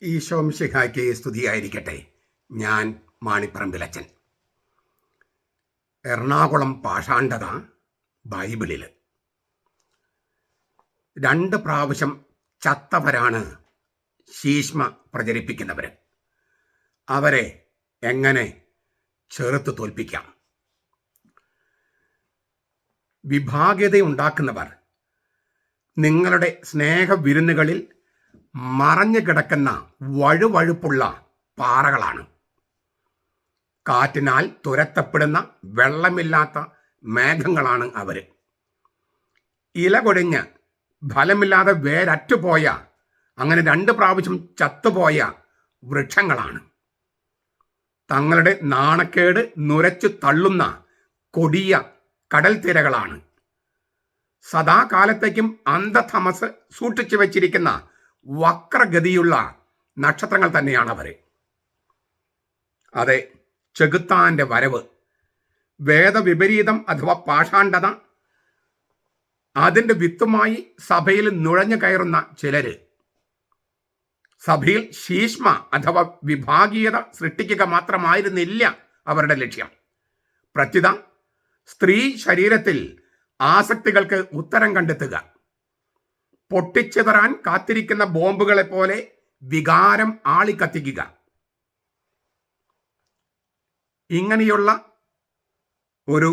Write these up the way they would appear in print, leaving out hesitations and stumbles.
ഈശോ മിശിഹായ്ക്ക് സ്തുതിയായിരിക്കട്ടെ. ഞാൻ മാണിപ്പറമ്പിലച്ചൻ. എറണാകുളം പാഷാണ്ഡത ബൈബിളിൽ 2 പ്രാവശ്യം ചത്തവരാണ് ശീഷ്മ പ്രചരിപ്പിക്കുന്നവർ. അവരെ എങ്ങനെ ചെറുത്ത് തോൽപ്പിക്കാം? വിഭാഗീയതയുണ്ടാക്കുന്നവർ നിങ്ങളുടെ സ്നേഹവിരുന്നുകളിൽ മറഞ്ഞു കിടക്കുന്ന വഴുവഴുപ്പുള്ള പാറകളാണ്. കാറ്റിനാൽ തുരത്തപ്പെടുന്ന വെള്ളമില്ലാത്ത മേഘങ്ങളാണ് അവർ. ഇല കൊടിഞ്ഞ് ഫലമില്ലാതെ വേരറ്റുപോയ, അങ്ങനെ 2 പ്രാവശ്യം ചത്തുപോയ വൃക്ഷങ്ങളാണ്. തങ്ങളുടെ നാണക്കേട് നുരച്ചു തള്ളുന്ന കൊടിയ കടൽ തിരകളാണ്. സദാകാലത്തേക്കും അന്ധതമസ് സൂക്ഷിച്ചു വച്ചിരിക്കുന്ന വക്രഗതിയുള്ള നക്ഷത്രങ്ങൾ തന്നെയാണ് അവർ. അതെ, ചെകുത്താന്റെ വരവ്, വേദവിപരീതം അഥവാ പാഷാണ്ഡത, അതിൻ്റെ വിത്തുമായി സഭയിൽ നുഴഞ്ഞു കയറുന്ന ചിലര്. സഭയിൽ ശീഷ്മ അഥവാ വിഭാഗീയത സൃഷ്ടിക്കുക മാത്രമായിരുന്നില്ല അവരുടെ ലക്ഷ്യം. പ്രത്യുത സ്ത്രീ ശരീരത്തിൽ ആസക്തികൾക്ക് ഉത്തരം കണ്ടെത്തുക, പൊട്ടിച്ചിതറാൻ കാത്തിരിക്കുന്ന ബോംബുകളെ പോലെ വികാരം ആളിക്കത്തിക്കുക. ഇങ്ങനെയുള്ള ഒരു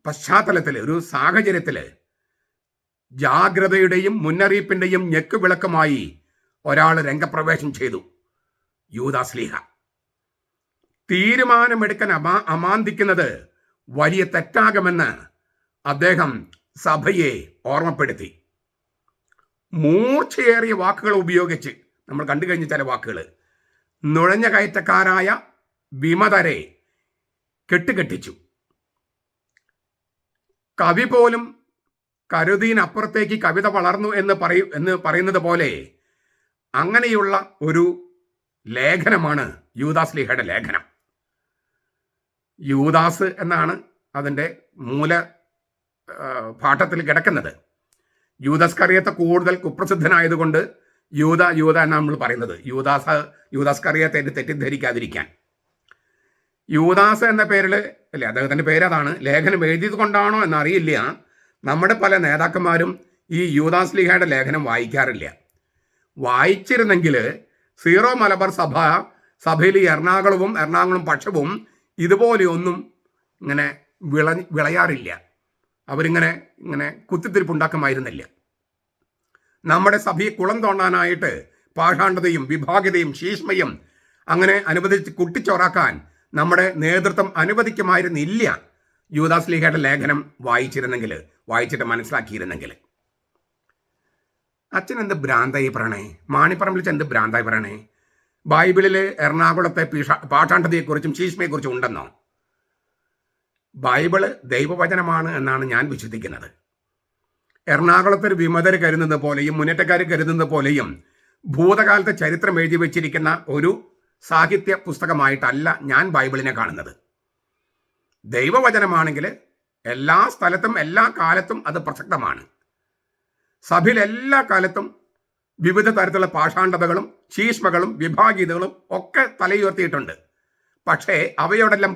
പശ്ചാത്തലത്തിൽ, ഒരു സാഹചര്യത്തിൽ ജാഗ്രതയുടെയും മുന്നറിയിപ്പിൻ്റെയും ഞെക്കുവിളക്കുമായി ഒരാൾ രംഗപ്രവേശം ചെയ്തു. യൂദാസ്ലീഹ. തീരുമാനമെടുക്കാൻ അമാന്തിക്കുന്നത് വലിയ തെറ്റാകുമെന്ന് അദ്ദേഹം സഭയെ ഓർമ്മപ്പെടുത്തി. മൂർച്ചയേറിയ വാക്കുകൾ ഉപയോഗിച്ച്, നമ്മൾ കണ്ടു കഴിഞ്ഞ ചില വാക്കുകൾ, നുഴഞ്ഞ കയറ്റക്കാരായ വിമതരെ കെട്ടുകെട്ടിച്ചു. കവി പോലും കരുതിനപ്പുറത്തേക്ക് കവിത വളർന്നു എന്ന് പറയുന്നത് പോലെ അങ്ങനെയുള്ള ഒരു ലേഖനമാണ് യൂദാസ്ലീഹയുടെ ലേഖനം. യൂദാസ് എന്നാണ് അതിൻ്റെ മൂല പാഠത്തിൽ കിടക്കുന്നത്. യൂദാസ്കറിയത്തെ കൂടുതൽ കുപ്രസിദ്ധനായതുകൊണ്ട് യൂദ എന്നാണ് നമ്മൾ പറയുന്നത്. യൂദാസ്കറിയത്തെ തെറ്റിദ്ധരിക്കാതിരിക്കാൻ. യൂദാസ് എന്ന പേരിൽ അല്ലേ, അദ്ദേഹത്തിൻ്റെ പേര് അതാണ്. ലേഖനം എഴുതിയത് കൊണ്ടാണോ എന്നറിയില്ല, നമ്മുടെ പല നേതാക്കന്മാരും ഈ യൂദാസ്ലീഹയുടെ ലേഖനം വായിക്കാറില്ല. വായിച്ചിരുന്നെങ്കിൽ സീറോ മലബാർ സഭയിൽ എറണാകുളം പക്ഷവും ഇതുപോലെയൊന്നും ഇങ്ങനെ വിളയാറില്ല. അവരിങ്ങനെ കുത്തിത്തിരിപ്പുണ്ടാക്കുമായിരുന്നില്ല. നമ്മുടെ സഭയെ കുളം തോണ്ടാനായിട്ട് പാഷാണ്ഡതയും വിഭാഗീയതയും ശീഷ്മയും അങ്ങനെ അനുവദിച്ച് കുട്ടിച്ചോറാക്കാൻ നമ്മുടെ നേതൃത്വം അനുവദിക്കുമായിരുന്നില്ല. യൂദാസ്ലീഹയുടെ ലേഖനം വായിച്ചിട്ട് മനസ്സിലാക്കിയിരുന്നെങ്കിൽ. അച്ഛൻ എന്ത് ഭ്രാന്തായി പറയണേ? മാണിപ്പറമ്പിൽ എന്ത് ഭ്രാന്തായി പറയണേ? ബൈബിളിൽ എറണാകുളത്തെ പാഷാണ്ഡതയെക്കുറിച്ചും ശീഷ്മയെക്കുറിച്ചും ഉണ്ടെന്നോ? ബൈബിള് ദൈവവചനമാണ് എന്നാണ് ഞാൻ വിശ്വസിക്കുന്നത്. എറണാകുളത്തെ ഒരു വിമതർ കരുതുന്നത് പോലെയും മുന്നേറ്റക്കാർ കരുതുന്നത് പോലെയും ഭൂതകാലത്തെ ചരിത്രം എഴുതി വെച്ചിരിക്കുന്ന ഒരു സാഹിത്യ പുസ്തകമായിട്ടല്ല ഞാൻ ബൈബിളിനെ കാണുന്നത്. ദൈവവചനമാണെങ്കിൽ എല്ലാ സ്ഥലത്തും എല്ലാ കാലത്തും അത് പ്രസക്തമാണ്. സഭയിൽ എല്ലാ കാലത്തും വിവിധ തരത്തിലുള്ള പാഷാണ്ഡതകളും ശീഷ്മകളും വിഭാഗീയതകളും ഒക്കെ തലയുയർത്തിയിട്ടുണ്ട്. പക്ഷേ അവയോടെല്ലാം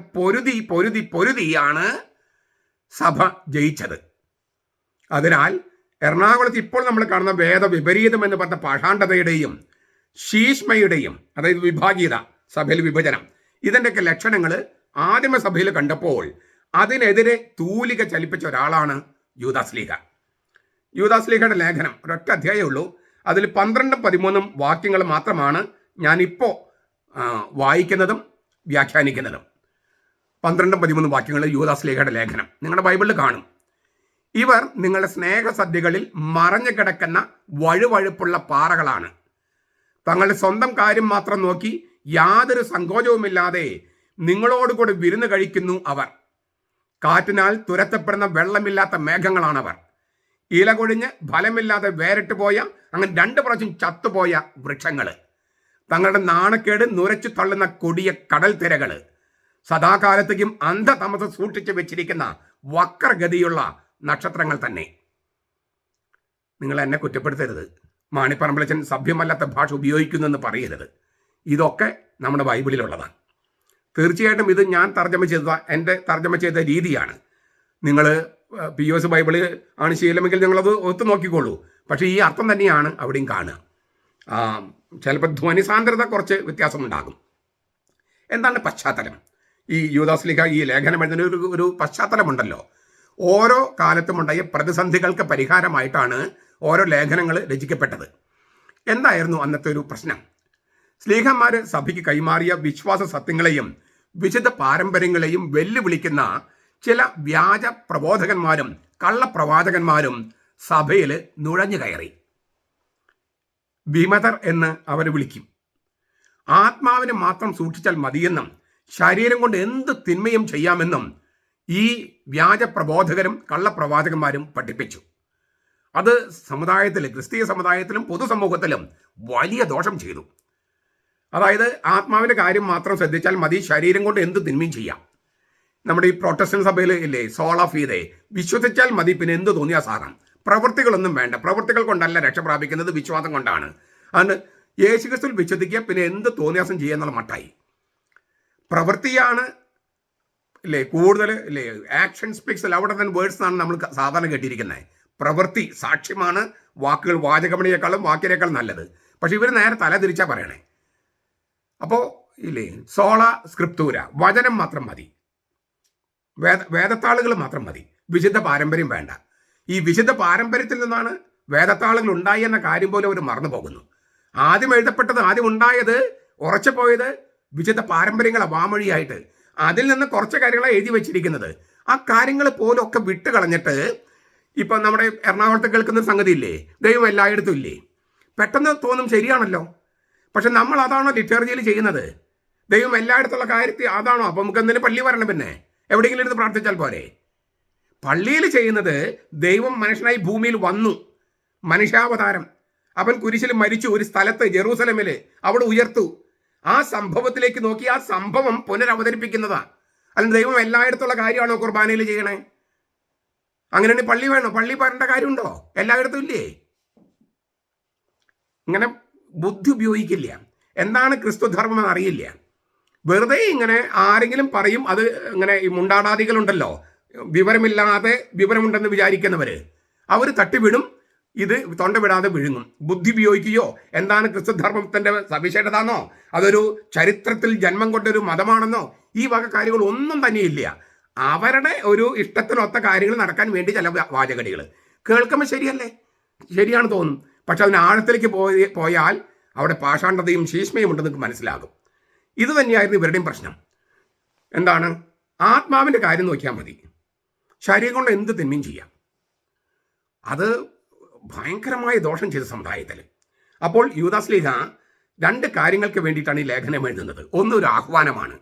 പൊരുതിയാണ് സഭ ജയിച്ചത്. അതിനാൽ എറണാകുളത്ത് ഇപ്പോൾ നമ്മൾ കാണുന്ന വേദവിപരീതം എന്ന് പറഞ്ഞ പാഷാണ്ഡതയുടെയും ശീഷ്മയുടെയും, അതായത് വിഭാഗീയത, സഭയിൽ വിഭജനം, ഇതിൻ്റെയൊക്കെ ലക്ഷണങ്ങൾ ആദിമസഭയിൽ കണ്ടപ്പോൾ അതിനെതിരെ തൂലിക ചലിപ്പിച്ച ഒരാളാണ് യൂദാസ്ലീഹ. യൂദാസ്ലീഹയുടെ ലേഖനം ഒരൊറ്റ അധ്യായമേ അതിൽ 12-13 വാക്യങ്ങൾ മാത്രമാണ് ഞാനിപ്പോൾ വായിക്കുന്നതും വ്യാഖ്യാനിക്കുന്നതും. 12-13 വാക്യങ്ങൾ യൂദാസ്ലീഹയുടെ ലേഖനം നിങ്ങളുടെ ബൈബിളിൽ കാണും. ഇവർ നിങ്ങളുടെ സ്നേഹസദ്യകളിൽ മറഞ്ഞു കിടക്കുന്ന വഴുവഴുപ്പുള്ള പാറകളാണ്. തങ്ങളുടെ സ്വന്തം കാര്യം മാത്രം നോക്കി യാതൊരു സങ്കോചവുമില്ലാതെ നിങ്ങളോടുകൂടി വിരുന്ന് കഴിക്കുന്നു അവർ. കാറ്റിനാൽ തുരത്തപ്പെടുന്ന വെള്ളമില്ലാത്ത മേഘങ്ങളാണവർ. ഇല കൊഴിഞ്ഞ് ഫലമില്ലാതെ വേറിട്ട് പോയ, അങ്ങനെ 2 പ്രാവശ്യം ചത്തുപോയ വൃക്ഷങ്ങൾ. തങ്ങളുടെ നാണക്കേട് നുരച്ചു തള്ളുന്ന കൊടിയ കടൽ തിരകൾ. സദാകാലത്തേക്കും അന്ധതമസ് സൂക്ഷിച്ചു വെച്ചിരിക്കുന്ന വക്രഗതിയുള്ള നക്ഷത്രങ്ങൾ തന്നെ. നിങ്ങൾ എന്നെ കുറ്റപ്പെടുത്തരുത്. മാണിപ്പറമ്പലച്ചൻ സഭ്യമല്ലാത്ത ഭാഷ ഉപയോഗിക്കുന്നെന്ന് പറയരുത്. ഇതൊക്കെ നമ്മുടെ ബൈബിളിലുള്ളതാണ്. തീർച്ചയായിട്ടും ഇത് ഞാൻ എൻ്റെ തർജ്ജമ ചെയ്ത രീതിയാണ്. നിങ്ങൾ POS ബൈബിള് ആണ് ശീലമെങ്കിൽ നിങ്ങളത് ഒത്തു നോക്കിക്കോളൂ. പക്ഷേ ഈ അർത്ഥം തന്നെയാണ് അവിടെയും കാണുക. ചിലപ്പോൾ ധ്വനിസാന്ദ്രത കുറച്ച് വ്യത്യാസമുണ്ടാകും. എന്താണ് പശ്ചാത്തലം? ഈ യൂദാസ്ലീഹ ഈ ലേഖനം എഴുതുന്ന ഒരു പശ്ചാത്തലമുണ്ടല്ലോ. ഓരോ കാലത്തുമുണ്ടായ പ്രതിസന്ധികൾക്ക് പരിഹാരമായിട്ടാണ് ഓരോ ലേഖനങ്ങൾ രചിക്കപ്പെട്ടത്. എന്തായിരുന്നു അന്നത്തെ ഒരു പ്രശ്നം? സ്ലീഹന്മാർ സഭയ്ക്ക് കൈമാറിയ വിശ്വാസ സത്യങ്ങളെയും വിശുദ്ധ പാരമ്പര്യങ്ങളെയും വെല്ലുവിളിക്കുന്ന ചില വ്യാജ പ്രബോധകന്മാരും കള്ളപ്രവാചകന്മാരും സഭയിൽ നുഴഞ്ഞു കയറി. വിമതർ എന്ന് അവർ വിളിക്കും. ആത്മാവിനെ മാത്രം സൂക്ഷിച്ചാൽ മതിയെന്നും ശരീരം കൊണ്ട് എന്ത് തിന്മയും ചെയ്യാമെന്നും ഈ വ്യാജ പ്രബോധകരും കള്ളപ്രവാചകന്മാരും പഠിപ്പിച്ചു. അത് സമുദായത്തിൽ, ക്രിസ്തീയ സമുദായത്തിലും പൊതുസമൂഹത്തിലും വലിയ ദോഷം ചെയ്തു. അതായത് ആത്മാവിൻ്റെ കാര്യം മാത്രം ശ്രദ്ധിച്ചാൽ മതി, ശരീരം കൊണ്ട് എന്ത് തിന്മയും ചെയ്യാം. നമ്മുടെ ഈ പ്രൊട്ടസ്റ്റന്റ് സഭയിൽ ഇല്ലേ സോള ഫീതെ, വിശ്വസിച്ചാൽ മതി, പിന്നെ എന്ത് തോന്നിയാൽ സാറാം, പ്രവൃത്തികളൊന്നും വേണ്ട, പ്രവൃത്തികൾ കൊണ്ടല്ല രക്ഷ പ്രാപിക്കുന്നത്, വിശ്വാസം കൊണ്ടാണ്. അതുകൊണ്ട് യേശുക്രിസ്തുവിൽ വിശ്വസിക്കുക, പിന്നെ എന്ത് തോന്നിയാസം ചെയ്യുക എന്നുള്ള മട്ടായി. പ്രവൃത്തിയാണ് ഇല്ലേ കൂടുതൽ ഇല്ലേ, action speaks louder than words എന്നാണ് നമ്മൾ സാധാരണ കേട്ടിരിക്കുന്നത്. പ്രവൃത്തി സാക്ഷ്യമാണ് വാക്കുകൾ, വാചകമണിയേക്കാളും വാക്കിനേക്കാളും നല്ലത്. പക്ഷെ ഇവർ നേരെ തല തിരിച്ചാ പറയണേ. അപ്പോൾ ഇല്ലേ സോള സ്ക്രിപ്തൂര, വചനം മാത്രം മതി, വേദത്താളുകൾ മാത്രം മതി, വിശുദ്ധ പാരമ്പര്യം വേണ്ട. ഈ വിശുദ്ധ പാരമ്പര്യത്തിൽ നിന്നാണ് വേദത്താളുകൾ ഉണ്ടായി എന്ന കാര്യം പോലും അവർ മറന്നു പോകുന്നു. ആദ്യം എഴുതപ്പെട്ടത്, ആദ്യം ഉണ്ടായത്, ഉറച്ചു പോയത് വിശുദ്ധ പാരമ്പര്യങ്ങളെ വാമൊഴിയായിട്ട് അതിൽ നിന്ന് കുറച്ച് കാര്യങ്ങളെ എഴുതി വെച്ചിരിക്കുന്നത്. ആ കാര്യങ്ങൾ പോലും ഒക്കെ വിട്ട് കളഞ്ഞിട്ട് ഇപ്പം നമ്മുടെ എറണാകുളത്ത് കേൾക്കുന്ന സംഗതി ഇല്ലേ, ദൈവം എല്ലായിടത്തും ഇല്ലേ, പെട്ടെന്ന് തോന്നും ശരിയാണല്ലോ. പക്ഷെ നമ്മൾ അതാണോ ലിറ്റർജിയിൽ ചെയ്യുന്നത്? ദൈവം എല്ലായിടത്തുള്ള കാര്യത്തിൽ അതാണോ? അപ്പം നമുക്ക് എന്തിനു പള്ളി വരണം? പിന്നെ എവിടെയെങ്കിലും ഇരുന്ന് പ്രാർത്ഥിച്ചാൽ പോരെ? പള്ളിയിൽ ചെയ്യുന്നത് ദൈവം മനുഷ്യനായി ഭൂമിയിൽ വന്നു, മനുഷ്യാവതാരം, അവൻ കുരിശിൽ മരിച്ചു, ഒരു സ്ഥലത്ത് ജെറൂസലമിൽ അവിടെ ഉയർത്തു. ആ സംഭവത്തിലേക്ക് നോക്കി ആ സംഭവം പുനരവതരിപ്പിക്കുന്നതാ. അല്ലെങ്കിൽ ദൈവം എല്ലായിടത്തുള്ള കാര്യമാണോ കുർബാനയിൽ ചെയ്യണേ? അങ്ങനെയാണെങ്കിൽ പള്ളി വേണോ? പള്ളി പറയേണ്ട കാര്യമുണ്ടോ? എല്ലായിടത്തും ഇല്ലേ? ഇങ്ങനെ ബുദ്ധി ഉപയോഗിക്കില്ല. എന്താണ് ക്രിസ്തുധർമ്മം എന്ന് അറിയില്ല. വെറുതെ ഇങ്ങനെ ആരെങ്കിലും പറയും. അത് ഇങ്ങനെ ഈ മുണ്ടാടാദികളുണ്ടല്ലോ, വിവരമില്ലാതെ വിവരമുണ്ടെന്ന് വിചാരിക്കുന്നവർ, അവർ തട്ടിവിടും, ഇത് തൊണ്ട വിടാതെ വിഴുങ്ങും. ബുദ്ധി ഉപയോഗിക്കുകയോ എന്താണ് ക്രിസ്തുധർമ്മത്തിൻ്റെ സവിശേഷതാന്നോ, അതൊരു ചരിത്രത്തിൽ ജന്മം കൊണ്ടൊരു മതമാണെന്നോ, ഈ വക കാര്യങ്ങൾ ഒന്നും തന്നെയില്ല. അവരുടെ ഒരു ഇഷ്ടത്തിനൊത്ത കാര്യങ്ങൾ നടക്കാൻ വേണ്ടി ചില വാചകടികൾ കേൾക്കുമ്പോൾ ശരിയല്ലേ, ശരിയാണ് തോന്നും. പക്ഷെ അതിന് ആഴത്തിലേക്ക് പോയാൽ അവിടെ പാഷാണ്ഡതയും ശീഷ്മയും ഉണ്ടെന്ന് നിങ്ങൾക്ക് മനസ്സിലാകും. ഇത് തന്നെയായിരുന്നു ഇവരുടെയും പ്രശ്നം. എന്താണ്? ആത്മാവിൻ്റെ കാര്യം നോക്കിയാൽ മതി, ശരീരം കൊണ്ട് എന്ത് തിന്മയും ചെയ്യാം. അത് ഭയങ്കരമായ ദോഷം ചെയ്ത സമുദായത്തിൽ. അപ്പോൾ യൂദാസ്ലീഹ രണ്ട് കാര്യങ്ങൾക്ക് വേണ്ടിയിട്ടാണ് ഈ ലേഖനം എഴുതുന്നത്. ഒന്നൊരു ആഹ്വാനമാണ്.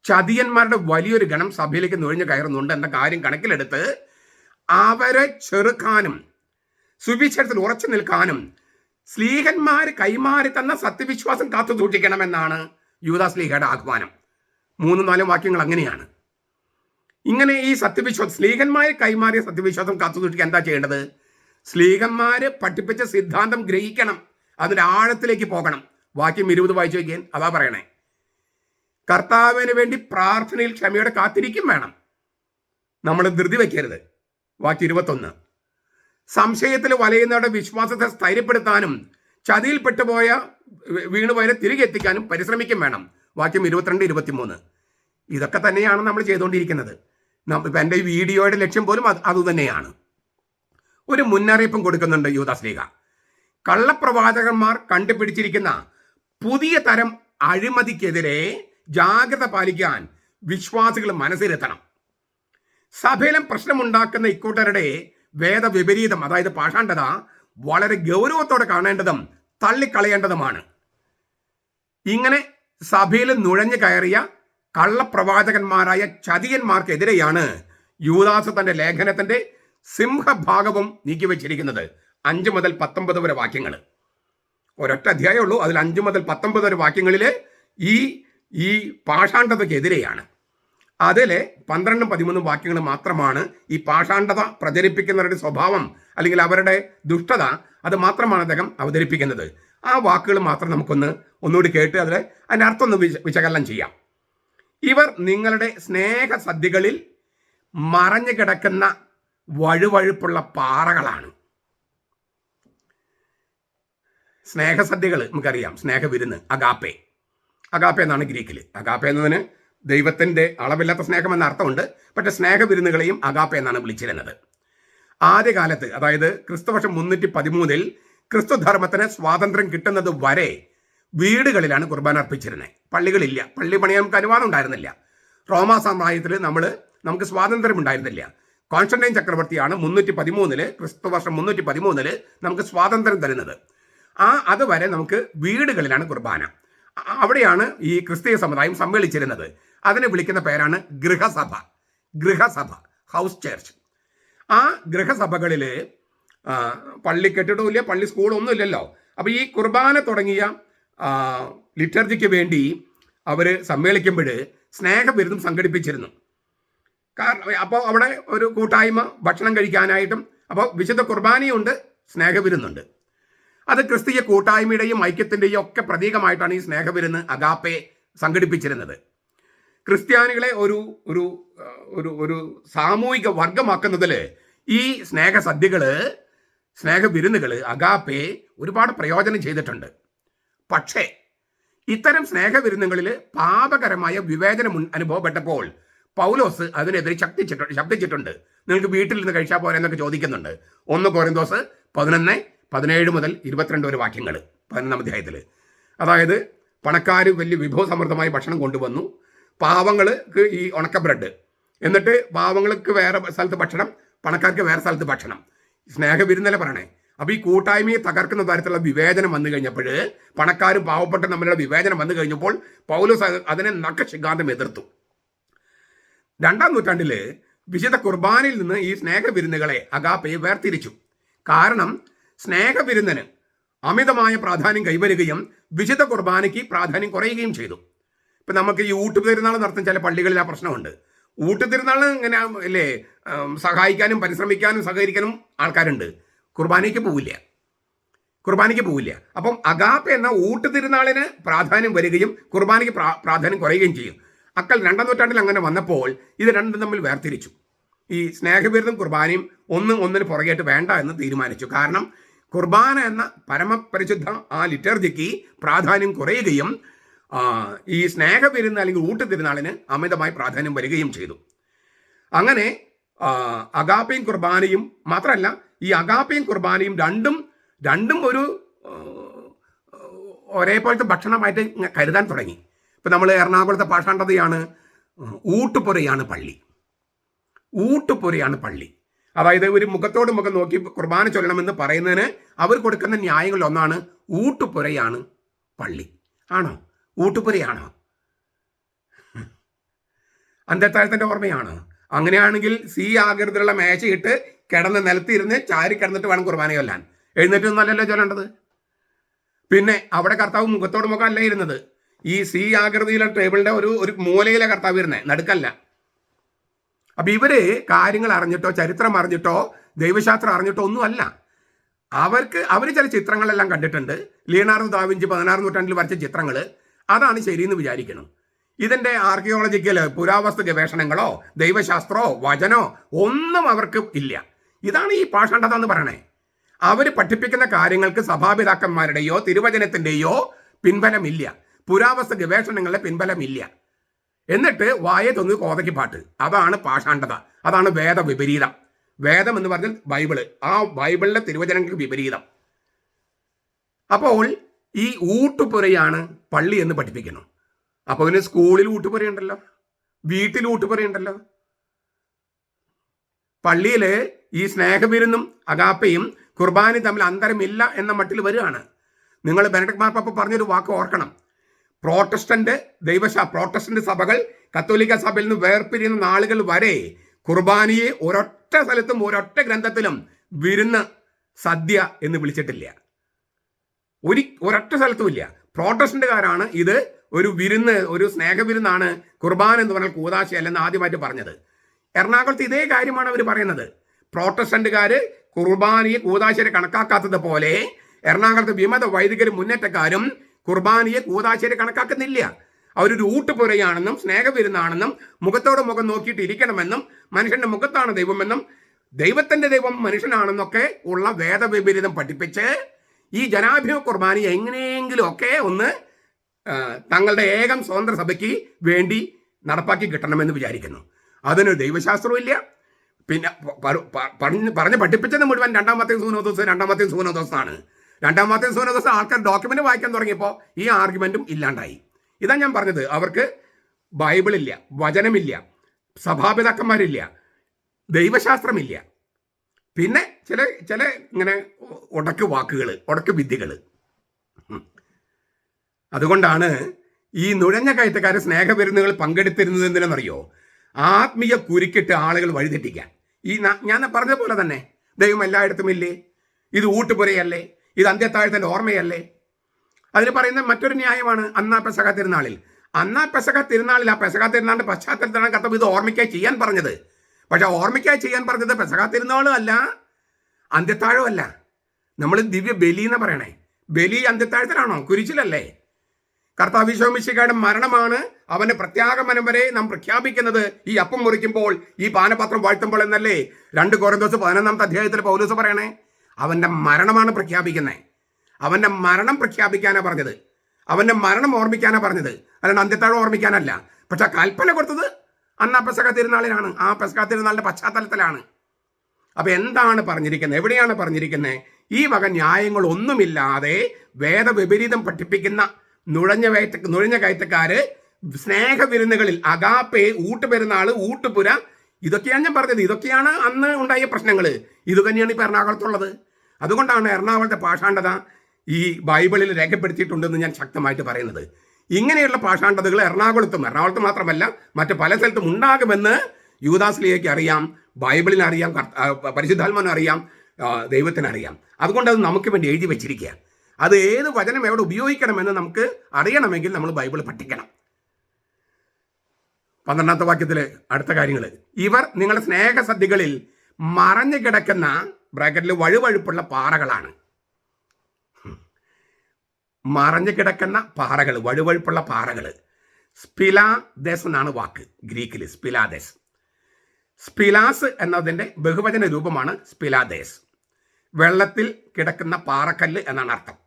ചതിയന്മാരുടെ വലിയൊരു ഗണം സഭയിലേക്ക് നുഴഞ്ഞു കയറുന്നുണ്ട് എന്ന കാര്യം കണക്കിലെടുത്ത് അവരെ ചെറുക്കാനും സുവിശേഷത്തിൽ ഉറച്ചു നിൽക്കാനും സ്ലീഹന്മാർ കൈമാറി തന്ന സത്യവിശ്വാസം കാത്തു സൂക്ഷിക്കണമെന്നാണ് യൂദാസ്ലീഹയുടെ ആഹ്വാനം. 3-4 വാക്യങ്ങൾ അങ്ങനെയാണ്. ഇങ്ങനെ ഈ സത്യവിശ്വാസം, സ്ലീഹന്മാർ കൈമാറിയ സത്യവിശ്വാസം കാത്തു സൂക്ഷിക്കാൻ എന്താ ചെയ്യേണ്ടത്? സ്ലീഹന്മാർ പഠിപ്പിച്ച സിദ്ധാന്തം ഗ്രഹിക്കണം, അതിൻ്റെ ആഴത്തിലേക്ക് പോകണം. വാക്യം 20 വായിച്ചു വയ്ക്കാൻ അതാ പറയണേ. കർത്താവിന് വേണ്ടി പ്രാർത്ഥനയിൽ ക്ഷമയോടെ കാത്തിരിക്കും വേണം, നമ്മൾ ധൃതി വയ്ക്കരുത്. വാക്യം 21. സംശയത്തിൽ വലയുന്നവരുടെ വിശ്വാസത്തെ സ്ഥൈര്യപ്പെടുത്താനും ചതിയിൽപ്പെട്ടുപോയ വീണുപോയതിനെ തിരികെ എത്തിക്കാനും പരിശ്രമിക്കും വേണം. വാക്യം 22-23. ഇതൊക്കെ തന്നെയാണ് നമ്മൾ ചെയ്തുകൊണ്ടിരിക്കുന്നത്. ഇപ്പം എൻ്റെ ഈ വീഡിയോയുടെ ലക്ഷ്യം പോലും അതുതന്നെയാണ്. ഒരു മുന്നറിയിപ്പും കൊടുക്കുന്നുണ്ട് യൂദാസ്ലീഹ. കള്ളപ്രവാചകന്മാർ കണ്ടുപിടിച്ചിരിക്കുന്ന പുതിയ തരം അഴിമതിക്കെതിരെ ജാഗ്രത പാലിക്കാൻ വിശ്വാസികൾ മനസ്സിലെത്തണം. സഭയിലും പ്രശ്നമുണ്ടാക്കുന്ന ഇക്കൂട്ടരുടെ വേദവിപരീതം, അതായത് പാഷാണ്ഡത, വളരെ ഗൗരവത്തോടെ കാണേണ്ടതും തള്ളിക്കളയേണ്ടതുമാണ്. ഇങ്ങനെ സഭയിൽ നുഴഞ്ഞു കയറിയ കള്ളപ്രവാചകന്മാരായ ചതിയന്മാർക്കെതിരെയാണ് യൂദാസ് തന്റെ ലേഖനത്തിന്റെ സിംഹഭാഗവും നീക്കിവെച്ചിരിക്കുന്നത്. 5 മുതൽ 19 വരെ വാക്യങ്ങൾ, ഒരൊറ്റ അധ്യായമുള്ളൂ. അതിൽ 5 മുതൽ 19 വരെ വാക്യങ്ങളിൽ ഈ പാഷാണ്ഡതയ്ക്കെതിരെയാണ്. അതിലെ 12, 13 വാക്യങ്ങൾ മാത്രമാണ് ഈ പാഷാണ്ഡത പ്രചരിപ്പിക്കുന്നവരുടെ സ്വഭാവം അല്ലെങ്കിൽ അവരുടെ ദുഷ്ടത അത് മാത്രമാണ് അദ്ദേഹം അവതരിപ്പിക്കുന്നത്. ആ വാക്കുകൾ മാത്രം ഒന്നുകൂടി കേട്ട് അതിൻ്റെ അർത്ഥം ഒന്ന് വിശകലനം ചെയ്യാം. ഇവർ നിങ്ങളുടെ സ്നേഹസദ്യകളിൽ മറഞ്ഞു കിടക്കുന്ന വഴുവഴുപ്പുള്ള പാറകളാണ്. സ്നേഹസദ്യകൾ നമുക്കറിയാം, സ്നേഹവിരുന്ന്, അഗാപ്പെ. അഗാപ്പെ എന്നാണ് ഗ്രീക്കിൽ. അഗാപ്പെ എന്നതിന് ദൈവത്തിൻ്റെ അളവില്ലാത്ത സ്നേഹം എന്ന അർത്ഥമുണ്ട്. പക്ഷേ സ്നേഹവിരുന്നുകളെയും അഗാപ്പെ എന്നാണ് വിളിച്ചിരുന്നത്. ആദ്യകാലത്ത്, അതായത് ക്രിസ്തുവർഷം 313 ക്രിസ്തുധർമ്മത്തിന് സ്വാതന്ത്ര്യം കിട്ടുന്നത് വരെ വീടുകളിലാണ് കുർബാന അർപ്പിച്ചിരുന്നത്. പള്ളികളില്ല, പള്ളി പണിയാൻ നമുക്ക് അനുവാദം ഉണ്ടായിരുന്നില്ല. റോമാ സാമ്രാജ്യത്തിൽ നമുക്ക് സ്വാതന്ത്ര്യം ഉണ്ടായിരുന്നില്ല. കോൺസ്റ്റന്റൈൻ ചക്രവർത്തിയാണ് 313 ക്രിസ്തുവർഷം 313 നമുക്ക് സ്വാതന്ത്ര്യം തരുന്നത്. അതുവരെ നമുക്ക് വീടുകളിലാണ് കുർബാന. അവിടെയാണ് ഈ ക്രിസ്തീയ സമുദായം സമ്മേളിച്ചിരുന്നത്. അതിനെ വിളിക്കുന്ന പേരാണ് ഗൃഹസഭ, ഹൗസ് ചർച്ച്. ആ ഗൃഹസഭകളിൽ പള്ളി കെട്ടിടമില്ല, പള്ളി സ്കൂളൊന്നും ഇല്ലല്ലോ. അപ്പോൾ ഈ കുർബാന തുടങ്ങിയ ലിറ്റർജിക്ക് വേണ്ടി അവർ സമ്മേളിക്കുമ്പോൾ സ്നേഹവിരുന്നും സംഘടിപ്പിച്ചിരുന്നു. കാരണം അപ്പോൾ അവിടെ ഒരു കൂട്ടായ്മ ഭക്ഷണം കഴിക്കാനായിട്ടും, അപ്പോൾ വിശുദ്ധ കുർബാനയുണ്ട്, സ്നേഹവിരുന്നുണ്ട്. അത് ക്രിസ്തീയ കൂട്ടായ്മയുടെയും ഐക്യത്തിൻ്റെയും ഒക്കെ പ്രതീകമായിട്ടാണ് ഈ സ്നേഹവിരുന്ന് അഗാപ്പെ സംഘടിപ്പിച്ചിരുന്നത്. ക്രിസ്ത്യാനികളെ ഒരു ഒരു ഒരു ഒരു സാമൂഹിക വർഗമാക്കുന്നതിൽ ഈ സ്നേഹവിരുന്നുകൾ അഗാപ്പെ ഒരുപാട് പ്രയോജനം ചെയ്തിട്ടുണ്ട്. പക്ഷേ ഇത്തരം സ്നേഹവിരുന്നുകളിൽ പാപകരമായ വിവേചനം അനുഭവപ്പെട്ടപ്പോൾ പൗലോസ് അതിനെതിരെ ശബ്ദിച്ചിട്ടുണ്ട്. നിങ്ങൾക്ക് വീട്ടിൽ നിന്ന് കഴിച്ചാൽ പോരെ എന്നൊക്കെ ചോദിക്കുന്നുണ്ട്. 1 കൊരിന്തോസ് 11:17 മുതൽ 22 വരെ വാക്യങ്ങൾ 11-ാം അധ്യായത്തിൽ. അതായത് പണക്കാർ വലിയ വിഭവസമൃദ്ധമായ ഭക്ഷണം കൊണ്ടുവന്നു, പാവങ്ങൾക്ക് ഈ ഉണക്ക ബ്രെഡ്, എന്നിട്ട് പാവങ്ങൾക്ക് വേറെ സ്ഥലത്ത് ഭക്ഷണം, പണക്കാർക്ക് വേറെ സ്ഥലത്ത് ഭക്ഷണം. സ്നേഹവിരുന്നല്ലേ പറയണേ. അപ്പോൾ ഈ കൂട്ടായ്മയെ തകർക്കുന്ന തരത്തിലുള്ള വിവേചനം വന്നു കഴിഞ്ഞപ്പോൾ, പണക്കാരും പാവപ്പെട്ട തമ്മിലുള്ള വിവേചനം വന്നു കഴിഞ്ഞപ്പോൾ പൗലോസ് അതിനെ നഖശിഖാന്തം എതിർത്തു. 2-ാം നൂറ്റാണ്ടിൽ വിശുദ്ധ കുർബാനയിൽ നിന്ന് ഈ സ്നേഹവിരുന്നുകളെ അഗാപ്പയെ വേർതിരിച്ചു. കാരണം സ്നേഹവിരുന്നിന് അമിതമായ പ്രാധാന്യം കൈവരുകയും വിശുദ്ധ കുർബാനയ്ക്ക് പ്രാധാന്യം കുറയുകയും ചെയ്തു. ഇപ്പം നമുക്ക് ഈ ഊട്ടുതിരുന്നാൾ നടത്തുന്ന ചില പള്ളികളിൽ ആ പ്രശ്നമുണ്ട്. ഊട്ടുതിരുന്നാൾ ഇങ്ങനെ അല്ലേ, സഹായിക്കാനും പരിശ്രമിക്കാനും സഹകരിക്കാനും ആൾക്കാരുണ്ട്, കുർബാനയ്ക്ക് പോവില്ല. അപ്പം അഗാപ്പെ എന്ന ഊട്ടുതിരുന്നാളിന് പ്രാധാന്യം വരികയും കുർബാനയ്ക്ക് പ്രാധാന്യം കുറയുകയും ചെയ്യും. 2-ാം നൂറ്റാണ്ടിൽ അങ്ങനെ വന്നപ്പോൾ ഇത് രണ്ടും തമ്മിൽ വേർതിരിച്ചു. ഈ സ്നേഹവിരുന്നും കുർബാനയും ഒന്നിന് പുറകേട്ട് വേണ്ട എന്ന് തീരുമാനിച്ചു. കാരണം കുർബാന എന്ന പരമപരിശുദ്ധ ആ ലിറ്റർജിക്ക് പ്രാധാന്യം കുറയുകയും ഈ സ്നേഹവിരുന്ന് അല്ലെങ്കിൽ ഊട്ടുതിരുന്നാളിന് അമിതമായി പ്രാധാന്യം വരികയും ചെയ്തു. അങ്ങനെ അഗാപ്പയും കുർബാനയും മാത്രമല്ല, ഈ അഗാപ്പയും കുർബാനയും രണ്ടും ഒരു ഒരേപോലത്തെ ഭക്ഷണമായിട്ട് കരുതാൻ തുടങ്ങി. ഇപ്പം നമ്മൾ എറണാകുളത്തെ പാഷാണ്ഡതയാണ് ഊട്ടുപുരയാണ് പള്ളി. അതായത് ഒരു മുഖത്തോട് മുഖം നോക്കി കുർബാന ചൊല്ലണമെന്ന് പറയുന്നതിന് അവർ കൊടുക്കുന്ന ന്യായങ്ങളിൽ ഒന്നാണ് ഊട്ടുപുരയാണ് പള്ളി. ആണോ? ഊട്ടുപുരയാണോ? അന്ത്യത്താഴത്തിൻ്റെ ഓർമ്മയാണോ? അങ്ങനെയാണെങ്കിൽ ആകൃതിയിലുള്ള മേശയിട്ട് കിടന്ന് നിലത്തിരുന്ന് ചാരി കിടന്നിട്ട് വേണം കുർബാന ചൊല്ലാൻ. എഴുന്നേറ്റൊന്നല്ലല്ലോ ചൊല്ലേണ്ടത്. പിന്നെ അവിടെ കർത്താവ് മുഖത്തോട് മുഖം അല്ല ഇരുന്നത്. ഈ ആകൃതിയിലെ ടേബിളിൻ്റെ ഒരു മൂലയിലെ കർത്താവ് ഇരുന്നത്, നടുക്കല്ല. അപ്പം ഇവര് കാര്യങ്ങൾ അറിഞ്ഞിട്ടോ ചരിത്രം അറിഞ്ഞിട്ടോ ദൈവശാസ്ത്രം അറിഞ്ഞിട്ടോ ഒന്നുമല്ല. അവർ ചില ചിത്രങ്ങളെല്ലാം കണ്ടിട്ടുണ്ട്. ലിയനാർഡോ ദാവിഞ്ചി 16-ാം നൂറ്റാണ്ടിൽ വരച്ച ചിത്രങ്ങൾ, അതാണ് ശരിയെന്ന് വിചാരിക്കണം. ഇതിൻ്റെ ആർക്കിയോളജിക്കൽ പുരാവസ്തു ഗവേഷണങ്ങളോ ദൈവശാസ്ത്രമോ വചനോ ഒന്നും അവർക്ക് ഇല്ല. ഇതാണ് ഈ പാഷാണ്ഡത എന്ന് പറയണേ. അവർ പഠിപ്പിക്കുന്ന കാര്യങ്ങൾക്ക് സഭാപിതാക്കന്മാരുടെയോ തിരുവചനത്തിൻ്റെയോ പിൻബലമില്ല, പുരാവസ്തു ഗവേഷണങ്ങളുടെ പിൻബലമില്ല. എന്നിട്ട് വായ തൊന്ന് കോതയ്ക്ക് പാട്ട്, അതാണ് പാഷാണ്ഡത, അതാണ് വേദവിപരീതം. വേദം എന്ന് പറഞ്ഞാൽ ബൈബിള്, ആ ബൈബിളിലെ തിരുവചനങ്ങൾക്ക് വിപരീതം. അപ്പോൾ ഈ ഊട്ടുപുരയാണ് പള്ളി എന്ന് പഠിപ്പിക്കുന്നു. അപ്പോൾ ഇതിന് സ്കൂളിൽ ഊട്ടുപുരയുണ്ടല്ലോ, വീട്ടിൽ ഊട്ടുപുരയുണ്ടല്ലോ. പള്ളിയിൽ ഈ സ്നേഹവിരുന്നും അഗാപ്പയും കുർബാനയും തമ്മിൽ അന്തരമില്ല എന്ന മട്ടിൽ വരികയാണ്. നിങ്ങൾ ബെനഡിക്ട് മാർപ്പാപ്പ പറഞ്ഞൊരു വാക്ക് ഓർക്കണം. പ്രോട്ടസ്റ്റന്റ് സഭകൾ കത്തോലിക്ക സഭയിൽ നിന്ന് വേർപിരിയുന്ന നാളുകൾ വരെ കുർബാനയെ ഒരൊറ്റ സ്ഥലത്തും ഒരൊറ്റ ഗ്രന്ഥത്തിലും വിരുന്ന് സദ്യ എന്ന് വിളിച്ചിട്ടില്ല. ഒരൊറ്റ സ്ഥലത്തും ഇല്ല. പ്രോട്ടസ്റ്റന്റുകാരാണ് ഇത് ഒരു വിരുന്ന്, ഒരു സ്നേഹവിരുന്നാണ്, കുർബാന എന്ന് പറഞ്ഞാൽ കൂദാശയല്ലെന്ന് ആദ്യമായിട്ട് പറഞ്ഞത്. എറണാകുളത്ത് ഇതേ കാര്യമാണ് അവർ പറയുന്നത്. പ്രോട്ടസ്റ്റന്റുകാർ കുർബാനയെ കൂദാശയെ കണക്കാക്കാത്തത് പോലെ എറണാകുളത്ത് വിമത വൈദികരും മുന്നേറ്റക്കാരും കുർബാനയെ കൂദാശയെ കണക്കാക്കുന്നില്ല. അവരൊരു ഊട്ടുപുരയാണെന്നും സ്നേഹവിരുന്നാണെന്നും മുഖത്തോട് മുഖം നോക്കിയിട്ട് ഇരിക്കണമെന്നും മനുഷ്യന്റെ മുഖത്താണ് ദൈവമെന്നും ദൈവത്തിന്റെ ദൈവം മനുഷ്യനാണെന്നൊക്കെ ഉള്ള വേദവിപരീതം പഠിപ്പിച്ച് ഈ ജനാഭിമുഖ കുർബാനയെ എങ്ങനെയെങ്കിലും ഒക്കെ ഒന്ന് തങ്ങളുടെ ഏകം സ്വതന്ത്ര സഭയ്ക്ക് വേണ്ടി നടപ്പാക്കി കിട്ടണമെന്ന് വിചാരിക്കുന്നു. അതിനൊരു ദൈവശാസ്ത്രവും ഇല്ല. പിന്നെ പറഞ്ഞ് പഠിപ്പിച്ചത് മുഴുവൻ രണ്ടാമത്തെ സൂനോദോസാണ്. രണ്ടാമത്തെ സൂനോദോസ് ആൾക്കാർ ഡോക്യുമെന്റ് വായിക്കാൻ തുടങ്ങിയപ്പോൾ ഈ ആർഗ്യുമെന്റും ഇല്ലാണ്ടായി. ഇതാ ഞാൻ പറഞ്ഞത്, അവർക്ക് ബൈബിളില്ല, വചനമില്ല, സഭാപിതാക്കന്മാരില്ല, ദൈവശാസ്ത്രമില്ല, പിന്നെ ചില ഇങ്ങനെ ഉടക്ക് വാക്കുകൾ, ഉടക്ക് വിദ്യകൾ. അതുകൊണ്ടാണ് ഈ നുഴഞ്ഞ കയറ്റക്കാരെ സ്നേഹവിരുന്നുകൾ പങ്കെടുത്തിരുന്നത് എന്തിനെന്നറിയോ? ആത്മീയ കുരുക്കിട്ട് ആളുകൾ വഴിതെറ്റിക്കാൻ. ഈ ഞാൻ പറഞ്ഞ പോലെ തന്നെ ദൈവം എല്ലായിടത്തും ഇല്ലേ, ഇത് ഊട്ടുപുരയല്ലേ, ഇത് അന്ത്യത്താഴത്തിൻ്റെ ഓർമ്മയല്ലേ. അതിന് പറയുന്ന മറ്റൊരു ന്യായമാണ് അന്നാ പെസഹ തിരുനാളിൽ. അന്നാ പെസഹ തിരുനാളിൽ ആ പെസഹ തിരുനാളിന്റെ പശ്ചാത്തലത്തിലാണ് കർത്താവ് ഇത് ഓർമ്മയ്ക്കായി ചെയ്യാൻ പറഞ്ഞത്. പക്ഷെ ഓർമ്മയ്ക്കായി ചെയ്യാൻ പറഞ്ഞത് പെസഹ തിരുനാളും അല്ല, അന്ത്യത്താഴവും അല്ല. നമ്മൾ ദിവ്യ ബലി എന്ന് പറയണേ. ബലി അന്ത്യത്താഴത്തിലാണോ? കുരിശിലല്ലേ. കർത്താവ് ഈശോ മിശിഹായുടെ മരണമാണ് അവന്റെ പ്രത്യാഗമനം വരെ നാം പ്രഖ്യാപിക്കുന്നത് ഈ അപ്പം മുറിക്കുമ്പോൾ, ഈ പാനപാത്രം വാഴ്ത്തുമ്പോൾ എന്നല്ലേ 2 കൊരിന്തോസ് 11-ാമത്തെ അധ്യായത്തിൽ പൗലോസ് പറയണേ. അവന്റെ മരണമാണ് പ്രഖ്യാപിക്കുന്നത്. അവന്റെ മരണം പ്രഖ്യാപിക്കാനാണ് പറഞ്ഞത്, അവന്റെ മരണം ഓർമ്മിക്കാനാണ് പറഞ്ഞത്, അല്ലാണ്ട് അന്ത്യത്താഴം ഓർമ്മിക്കാനല്ല. പക്ഷെ കൽപ്പന കൊടുത്തത് അന്ന് ആ പെസഹ തിരുനാളിലാണ്, ആ പെസഹ തിരുനാളിന്റെ പശ്ചാത്തലത്തിലാണ്. അപ്പൊ എന്താണ് പറഞ്ഞിരിക്കുന്നത്? എവിടെയാണ് പറഞ്ഞിരിക്കുന്നത്? ഈ വക ന്യായങ്ങളൊന്നുമില്ലാതെ വേദവിപരീതം പഠിപ്പിക്കുന്ന നുഴഞ്ഞ കയറ്റക്കാര് സ്നേഹവിരുന്നുകളിൽ അഗാപ്പെ, ഊട്ടുപെരുന്നാള്, ഊട്ടുപുര, ഇതൊക്കെയാണ് ഞാൻ പറഞ്ഞത്. ഇതൊക്കെയാണ് അന്ന് ഉണ്ടായ പ്രശ്നങ്ങൾ. ഇത് തന്നെയാണ് ഇപ്പൊ എറണാകുളത്തുള്ളത്. അതുകൊണ്ടാണ് എറണാകുളത്തെ പാഷാണ്ഡത ഈ ബൈബിളിൽ രേഖപ്പെടുത്തിയിട്ടുണ്ടെന്ന് ഞാൻ ശക്തമായിട്ട് പറയുന്നത്. ഇങ്ങനെയുള്ള പാഷാണ്ഡതകൾ എറണാകുളത്ത് മാത്രമല്ല മറ്റ് പല സ്ഥലത്തും ഉണ്ടാകുമെന്ന് യൂദാസ്ലിയയ്ക്ക് അറിയാം, ബൈബിളിന് അറിയാം, പരിശുദ്ധാത്മാവിന് അറിയാം, ദൈവത്തിനറിയാം. അതുകൊണ്ട് അത് നമുക്ക് വേണ്ടി എഴുതി വെച്ചിരിക്കുക. അത് ഏത് വചനം എവിടെ ഉപയോഗിക്കണമെന്ന് നമുക്ക് അറിയണമെങ്കിൽ നമ്മൾ ബൈബിൾ പഠിക്കണം. 12-ാമത്തെ വാക്യത്തില് അടുത്ത കാര്യങ്ങൾ, ഇവർ നിങ്ങളുടെ സ്നേഹസദ്യകളിൽ മറഞ്ഞു കിടക്കുന്ന ബ്രാക്കറ്റിൽ വഴുവഴുപ്പുള്ള പാറകളാണ്. മറഞ്ഞു കിടക്കുന്ന പാറകൾ, വഴുവഴുപ്പുള്ള പാറകൾ. സ്പിലാദെസ് എന്നാണ് വാക്ക് ഗ്രീക്കിൽ. സ്പിലാദെസ്, സ്പിലാസ് എന്നതിൻ്റെ ബഹുവചന രൂപമാണ് സ്പിലാദേസ്. വെള്ളത്തിൽ കിടക്കുന്ന പാറക്കല്ല് എന്നാണ് അർത്ഥം.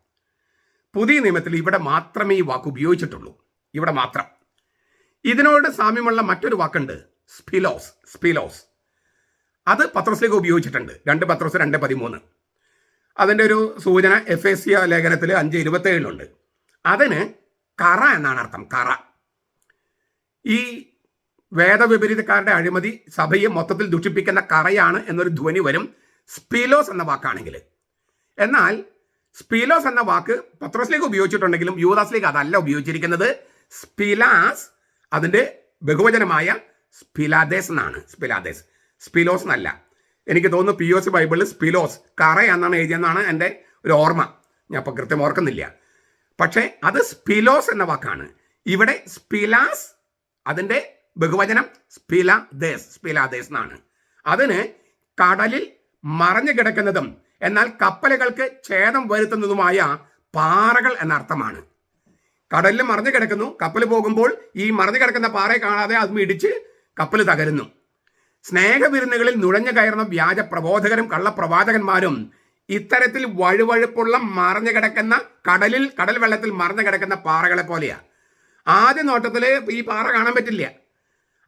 പുതിയ നിയമത്തിൽ ഇവിടെ മാത്രമേ ഈ വാക്ക് ഉപയോഗിച്ചിട്ടുള്ളൂ, ഇവിടെ മാത്രം. ഇതിനോട് സാമ്യമുള്ള മറ്റൊരു വാക്കുണ്ട്, സ്പിലോസ്. സ്പിലോസ് അത് പത്രോസിലേക്ക് ഉപയോഗിച്ചിട്ടുണ്ട്. 2 പത്രോസ് 2:13. അതിൻ്റെ ഒരു സൂചന എഫേസ്യ ലേഖനത്തിൽ 5:27 അതിന് കറ എന്നാണ് അർത്ഥം. കറ. ഈ വേദവിപരീതക്കാരുടെ അഴിമതി സഭയെ മൊത്തത്തിൽ ദുഷിപ്പിക്കുന്ന കറയാണ് എന്നൊരു ധ്വനി വരും സ്പിലോസ് എന്ന വാക്കാണെങ്കിൽ. എന്നാൽ സ്പിലോസ് എന്ന വാക്ക് പത്രോസിലേക്ക് ഉപയോഗിച്ചിട്ടുണ്ടെങ്കിലും യൂദാസിലേക്ക് അതല്ല ഉപയോഗിച്ചിരിക്കുന്നത്. സ്പിലാസ് അതിൻ്റെ ബഹുവചനമായ സ്പിലാദേസ് എന്നാണ്. സ്പിലാദേസ്, സ്പിലോസ് എന്നല്ല. എനിക്ക് തോന്നുന്നു POC ബൈബിളിൽ സ്പിലോസ് കറ എന്നാണ് എഴുതിയെന്നാണ് എൻ്റെ ഒരു ഓർമ്മ. ഞാൻ ഇപ്പോൾ കൃത്യം ഓർക്കുന്നില്ല. പക്ഷേ അത് സ്പിലോസ് എന്ന വാക്കാണ്. ഇവിടെ സ്പിലാസ് അതിൻ്റെ ബഹുവചനം സ്പിലാദേസ്, സ്പിലാദേസ് എന്നാണ്. അതിന് കടലിൽ മറഞ്ഞു കിടക്കുന്നതും എന്നാൽ കപ്പലുകൾക്ക് ഛേദം വരുത്തുന്നതുമായ പാറകൾ എന്നർത്ഥമാണ്. കടലിൽ മറഞ്ഞു കിടക്കുന്നു, കപ്പൽ പോകുമ്പോൾ ഈ മറഞ്ഞു കിടക്കുന്ന പാറയെ കാണാതെ അതും ഇടിച്ച് കപ്പൽ തകരുന്നു. സ്നേഹവിരുന്നുകളിൽ നുഴഞ്ഞു കയറുന്ന വ്യാജ പ്രബോധകരും കള്ളപ്രവാചകന്മാരും ഇത്തരത്തിൽ വഴുവഴുപ്പുള്ള മറഞ്ഞു കിടക്കുന്ന കടൽ വെള്ളത്തിൽ മറഞ്ഞു കിടക്കുന്ന പാറകളെ പോലെയാ. ആദ്യ നോട്ടത്തിൽ ഈ പാറ കാണാൻ പറ്റില്ല,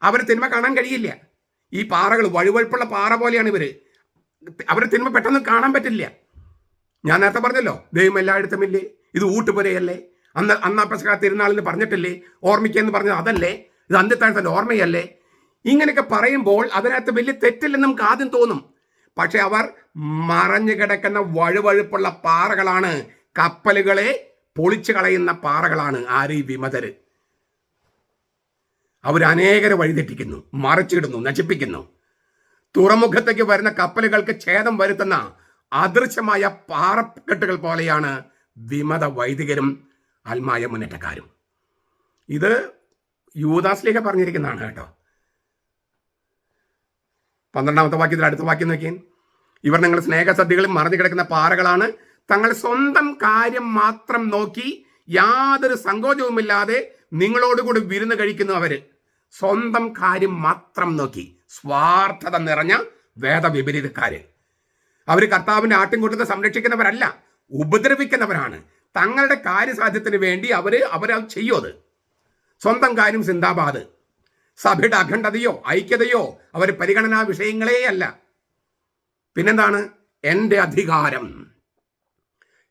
അവർ തിന്മ കാണാൻ കഴിയില്ല. ഈ പാറകൾ വഴുവഴുപ്പുള്ള പാറ പോലെയാണ് ഇവർ. അവരെ തിന്മ പെട്ടെന്ന് കാണാൻ പറ്റില്ല. ഞാൻ നേരത്തെ പറഞ്ഞല്ലോ, ദൈവം എല്ലായിടത്തും ഇല്ലേ, ഇത് ഊട്ടുപുരയല്ലേ, അന്നാ പെസഹ തിരുനാളിന് പറഞ്ഞിട്ടില്ലേ, ഓർമ്മിക്കെന്ന് പറഞ്ഞത് അതല്ലേ, ഇത് അന്ത്യത്താഴത്തിൻ്റെ ഓർമ്മയല്ലേ. ഇങ്ങനെയൊക്കെ പറയുമ്പോൾ അതിനകത്ത് വലിയ തെറ്റില്ലെന്ന് നമുക്ക് ആദ്യം തോന്നും. പക്ഷെ അവർ മറഞ്ഞു കിടക്കുന്ന വഴുവഴുപ്പുള്ള പാറകളാണ്, കപ്പലുകളെ പൊളിച്ചു കളയുന്ന പാറകളാണ്. ആര്? വിമതര്. അവരനേകരെ വഴിതെറ്റിക്കുന്നു, മറിച്ചിടുന്നു, നശിപ്പിക്കുന്നു. തുറമുഖത്തേക്ക് വരുന്ന കപ്പലുകൾക്ക് ഛേദം വരുത്തുന്ന അദൃശ്യമായ പാറക്കെട്ടുകൾ പോലെയാണ് വിമത വൈദികരും ആത്മായ മുന്നേറ്റക്കാരും. ഇത് യൂദാസിലേക്ക് പറഞ്ഞിരിക്കുന്നതാണ് കേട്ടോ. 12-ാമത്തെ വാക്യത്തിൽ അടുത്ത വാക്യം നോക്കിയാൽ, ഇവർ നിങ്ങൾ സ്നേഹസദ്യകളിൽ മറഞ്ഞു കിടക്കുന്ന പാറകളാണ്, തങ്ങൾ സ്വന്തം കാര്യം മാത്രം നോക്കി യാതൊരു സങ്കോചവുമില്ലാതെ നിങ്ങളോടുകൂടി വിരുന്ന് കഴിക്കുന്നവര്. സ്വന്തം കാര്യം മാത്രം നോക്കി സ്വാർത്ഥത നിറഞ്ഞ വേദവിപരീതക്കാര്. അവർ കർത്താവിന്റെ ആട്ടിൻകൂട്ടത്തെ സംരക്ഷിക്കുന്നവരല്ല, ഉപദ്രവിക്കുന്നവരാണ്. തങ്ങളുടെ കാര്യസാധ്യത്തിന് വേണ്ടി അവരത് ചെയ്യോത്. സ്വന്തം കാര്യം സിന്ദാബാദ്. സഭയുടെ അഖണ്ഡതയോ ഐക്യതയോ അവർ പരിഗണനാ വിഷയങ്ങളേ അല്ല. പിന്നെന്താണ്? എൻ്റെ അധികാരം,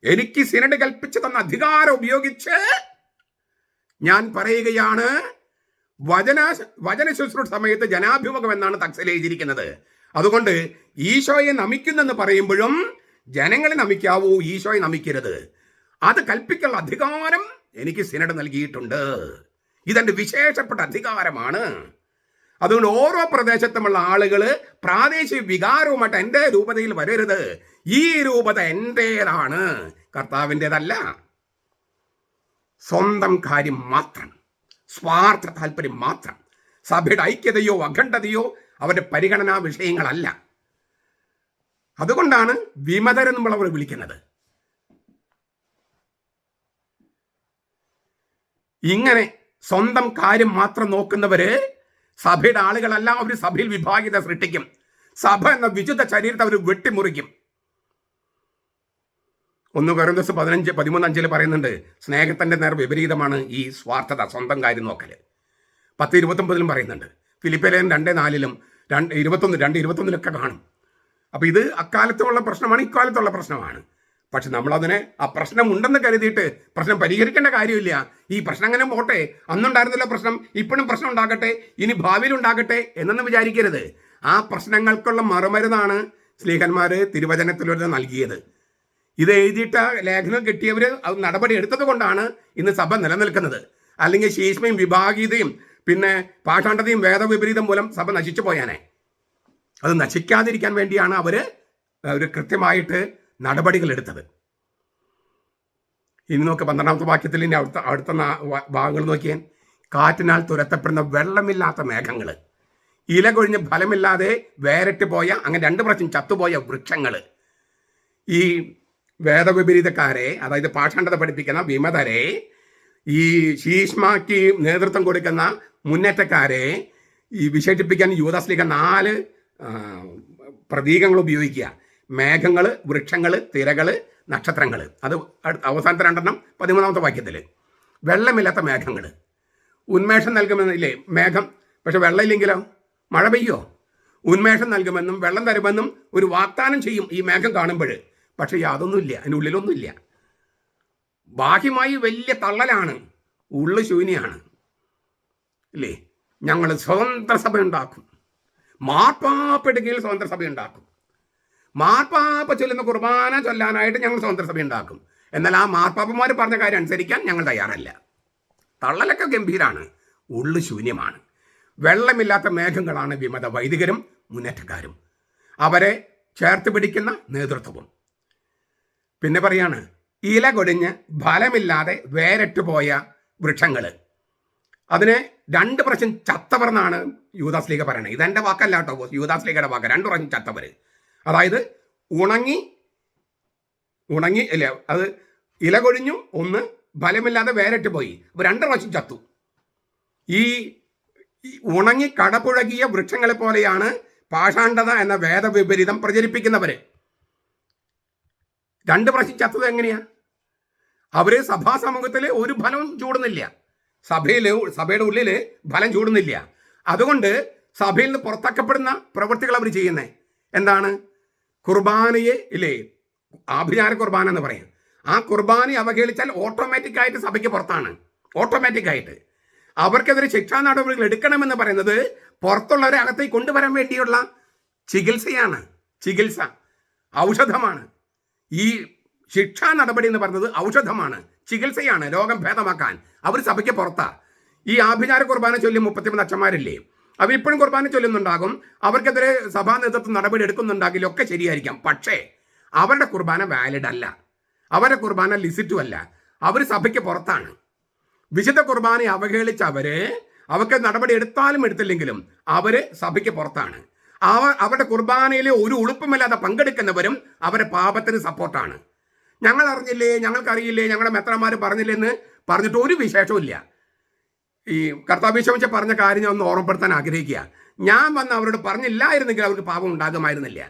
എനിക്ക് സിനഡ് കൽപ്പിച്ചു തന്ന അധികാരം ഉപയോഗിച്ച് ഞാൻ പറയുകയാണ്. വചന ശുശ്രൂഷ സമയത്ത് ജനാഭിമുഖം എന്നാണ് തക്സയിൽ എഴുതിയിരിക്കുന്നത്. അതുകൊണ്ട് ഈശോയെ നമിക്കുന്നെന്ന് പറയുമ്പോഴും ജനങ്ങളെ നമിക്കാവൂ, ഈശോയെ നമിക്കരുത്. അത് കൽപ്പിക്കാനുള്ള അധികാരം എനിക്ക് സിനഡ് നൽകിയിട്ടുണ്ട്. ഇതെന്റെ വിശേഷപ്പെട്ട അധികാരമാണ്. അതുകൊണ്ട് ഓരോ പ്രദേശത്തുമുള്ള ആളുകൾ പ്രാദേശിക വികാരവുമായിട്ട് എൻ്റെ രൂപതയിൽ വരരുത്. ഈ രൂപത എൻ്റേതാണ്, കർത്താവിൻ്റെതല്ല. സ്വന്തം കാര്യം മാത്രം, സ്വാർത്ഥ താല്പര്യം മാത്രം. സഭയുടെ ഐക്യതയോ അഖണ്ഡതയോ അവരുടെ പരിഗണനാ വിഷയങ്ങളല്ല. അതുകൊണ്ടാണ് വിമതരെന്നുള്ളവർ വിളിക്കുന്നത്. ഇങ്ങനെ സ്വന്തം കാര്യം മാത്രം നോക്കുന്നവര് സഭയുടെ ആളുകളല്ല. അവർ സഭയിൽ വിഭാഗീയത സൃഷ്ടിക്കും. സഭ എന്ന വിശുദ്ധ ശരീരത്തെ അവർ വെട്ടിമുറിക്കും. 1 കൊരിന്ത്യർ 13:5 പറയുന്നുണ്ട്, സ്നേഹത്തിന്റെ നേർ വിപരീതമാണ് ഈ സ്വാർത്ഥത, സ്വന്തം കാര്യം നോക്കല്. 10:29 പറയുന്നുണ്ട്. ഫിലിപ്പിലേൻ 2:4 2:21 കാണും. അപ്പൊ ഇത് അക്കാലത്തുള്ള പ്രശ്നമാണ്, ഇക്കാലത്തുള്ള പ്രശ്നമാണ്. പക്ഷെ നമ്മളതിനെ ആ പ്രശ്നം ഉണ്ടെന്ന് കരുതിയിട്ട് പ്രശ്നം പരിഹരിക്കേണ്ട കാര്യമില്ല. ഈ പ്രശ്നം അങ്ങനെ പോട്ടെ, അന്നുണ്ടായിരുന്നല്ലോ പ്രശ്നം, ഇപ്പോഴും പ്രശ്നം ഉണ്ടാകട്ടെ, ഇനി ഭാവിയിൽ ഉണ്ടാകട്ടെ എന്നൊന്നും വിചാരിക്കരുത്. ആ പ്രശ്നങ്ങൾക്കുള്ള മറുമരുന്നാണ് സ്ലീഹന്മാര് തിരുവചനത്തിലൂടെ നൽകിയത്. ഇത് എഴുതിയിട്ട ലേഖനം കിട്ടിയവർ അത് നടപടി എടുത്തത് കൊണ്ടാണ് ഇന്ന് സഭ നിലനിൽക്കുന്നത്. അല്ലെങ്കിൽ ശീഷ്മയും വിഭാഗീയതയും പിന്നെ പാഷാണ്ഡതയും വേദവിപരീതം മൂലം സഭ നശിച്ചു പോയാനെ. അത് നശിക്കാതിരിക്കാൻ വേണ്ടിയാണ് അവര് കൃത്യമായിട്ട് നടപടികൾ എടുത്തത്. ഇനി നോക്ക് 12-ാമത്തെ വാക്യത്തിൽ ഇനി അടുത്ത ഭാഗങ്ങൾ നോക്കിയാൽ, കാറ്റിനാൽ തുരത്തപ്പെടുന്ന വെള്ളമില്ലാത്ത മേഘങ്ങൾ, ഇല കൊഴിഞ്ഞ് ഫലമില്ലാതെ വേറിട്ട് പോയ, അങ്ങനെ 2 പ്രാവശ്യം ചത്തുപോയ വൃക്ഷങ്ങൾ. ഈ വേദവിപരീതക്കാരെ, അതായത് പാഷാണ്ഡത പഠിപ്പിക്കുന്ന വിമതരെ, ഈ ശീഷ്മാക്ക് നേതൃത്വം കൊടുക്കുന്ന മുന്നേറ്റക്കാരെ ഈ വിശേഷിപ്പിക്കാൻ യൂദാസ്ലീഹ 4 പ്രതീകങ്ങൾ ഉപയോഗിക്കുക. മേഘങ്ങൾ, വൃക്ഷങ്ങൾ, തിരകൾ, നക്ഷത്രങ്ങൾ. അത് അവസാനത്തെ 2 13-ാമത്തെ വാക്യത്തിൽ. വെള്ളമില്ലാത്ത മേഘങ്ങൾ ഉന്മേഷം നൽകുമെന്നില്ലേ മേഘം. പക്ഷെ വെള്ളമില്ലെങ്കിലോ മഴ പെയ്യോ? ഉന്മേഷം നൽകുമെന്നും വെള്ളം തരുമെന്നും ഒരു വാഗ്ദാനം ചെയ്യും ഈ മേഘം കാണുമ്പോൾ. പക്ഷെ യാതൊന്നുമില്ല, അതിനുള്ളിലൊന്നുമില്ല. ബാഹ്യമായി വലിയ തള്ളലാണ്, ഉള്ളു ശൂന്യാണ്. ഇല്ലേ? ഞങ്ങൾ സ്വതന്ത്ര സഭ ഉണ്ടാക്കും, മാർപ്പാപ്പയുടെ കീഴിൽ സ്വതന്ത്ര സഭ ഉണ്ടാക്കും, മാർപ്പാപ്പ ചൊല്ലുന്ന കുർബാന ചൊല്ലാനായിട്ട് ഞങ്ങൾ സ്വതന്ത്ര സഭ ഉണ്ടാക്കും. എന്നാൽ ആ മാർപ്പാപ്പന്മാർ പറഞ്ഞ കാര്യം അനുസരിക്കാൻ ഞങ്ങൾ തയ്യാറല്ല. തള്ളലൊക്കെ ഗംഭീരാണ്, ഉള്ളു ശൂന്യമാണ്. വെള്ളമില്ലാത്ത മേഘങ്ങളാണ് വിമത വൈദികരും മുന്നേറ്റക്കാരും, അവരെ ചേർത്ത് പിടിക്കുന്ന നേതൃത്വവും. പിന്നെ പറയാണ്, ഇല കൊടിഞ്ഞ് ഫലമില്ലാതെ വേരറ്റുപോയ വൃക്ഷങ്ങൾ. അതിന് 2 പ്രാവശ്യം ചത്തവർ എന്നാണ് യൂദാസ്ലീഹ പറയണത്. ഇതെൻ്റെ വാക്കല്ല കേട്ടോ, യൂദാസ്ലീഹയുടെ വാക്ക്. 2 പ്രാവശ്യം ചത്തവർ, അതായത് ഉണങ്ങി അല്ല, അത് ഇല കൊഴിഞ്ഞു, 1 ഫലമില്ലാതെ വേരറ്റ് പോയി, 2 പ്രാവശ്യം ചത്തു. ഈ ഉണങ്ങി കടപുഴകിയ വൃക്ഷങ്ങളെ പോലെയാണ് പാഷാണ്ഡത എന്ന വേദവിപരീതം പ്രചരിപ്പിക്കുന്നവര്. 2 പ്രാവശ്യം ചത്തത് എങ്ങനെയാ? അവര് സഭാ സമൂഹത്തിൽ ഒരു ഫലവും ചൂടുന്നില്ല, സഭയുടെ ഉള്ളിൽ ഫലം ചൂടുന്നില്ല. അതുകൊണ്ട് സഭയിൽ നിന്ന് പുറത്താക്കപ്പെടുന്ന പ്രവൃത്തികൾ അവർ ചെയ്യുന്നത് എന്താണ്? കുർബാനയെ ഇല്ലേ, ആഭിചാര കുർബാന എന്ന് പറയും. ആ കുർബാനയെ അവഹേളിച്ചാൽ ഓട്ടോമാറ്റിക്കായിട്ട് സഭയ്ക്ക് പുറത്താണ്. ഓട്ടോമാറ്റിക്കായിട്ട് അവർക്കെതിരെ ശിക്ഷാ നടപടികൾ എടുക്കണമെന്ന് പറയുന്നത് പുറത്തുള്ളവരെ അകത്തേക്ക് കൊണ്ടുവരാൻ വേണ്ടിയുള്ള ചികിത്സയാണ്. ചികിത്സ, ഔഷധമാണ്. ഈ ശിക്ഷാ നടപടി എന്ന് പറയുന്നത് ഔഷധമാണ്, ചികിത്സയാണ്, രോഗം ഭേദമാക്കാൻ. അവർ സഭയ്ക്ക് പുറത്താ. ഈ ആഭിചാര കുർബാന ചൊല്ലി 33 അച്ഛന്മാരില്ലേ, അവരിപ്പോഴും കുർബാന ചൊല്ലുന്നുണ്ടാകും, അവർക്കെതിരെ സഭാ നേതൃത്വം നടപടി എടുക്കുന്നുണ്ടാകില്ല, ഒക്കെ ശരിയായിരിക്കാം. പക്ഷേ അവരുടെ കുർബാന വാലിഡ് അല്ല, അവരുടെ കുർബാന ലിസിറ്റും അല്ല. അവർ സഭയ്ക്ക് പുറത്താണ്. വിശുദ്ധ കുർബാനയെ അവഹേളിച്ച് അവർക്ക് നടപടി എടുത്താലും എടുത്തില്ലെങ്കിലും അവര് സഭയ്ക്ക് പുറത്താണ്. അവരുടെ കുർബാനയിലെ ഒരു ഉളുപ്പുമില്ലാതെ പങ്കെടുക്കുന്നവരും അവരുടെ പാപത്തിന് സപ്പോർട്ടാണ്. ഞങ്ങൾ അറിഞ്ഞില്ലേ, ഞങ്ങൾക്കറിയില്ലേ, ഞങ്ങളുടെ മെത്രന്മാർ പറഞ്ഞില്ലെന്ന് പറഞ്ഞിട്ട് ഒരു വിശേഷവും ഇല്ല. ഈ കർത്താവ് യേശുവിനെ പറഞ്ഞ കാര്യം ഞാൻ ഒന്ന് ഓർമ്മപ്പെടുത്താൻ ആഗ്രഹിക്കുക. ഞാൻ വന്ന് അവരോട് പറഞ്ഞില്ലായിരുന്നെങ്കിൽ അവർക്ക് പാപം ഉണ്ടാകുമായിരുന്നില്ല.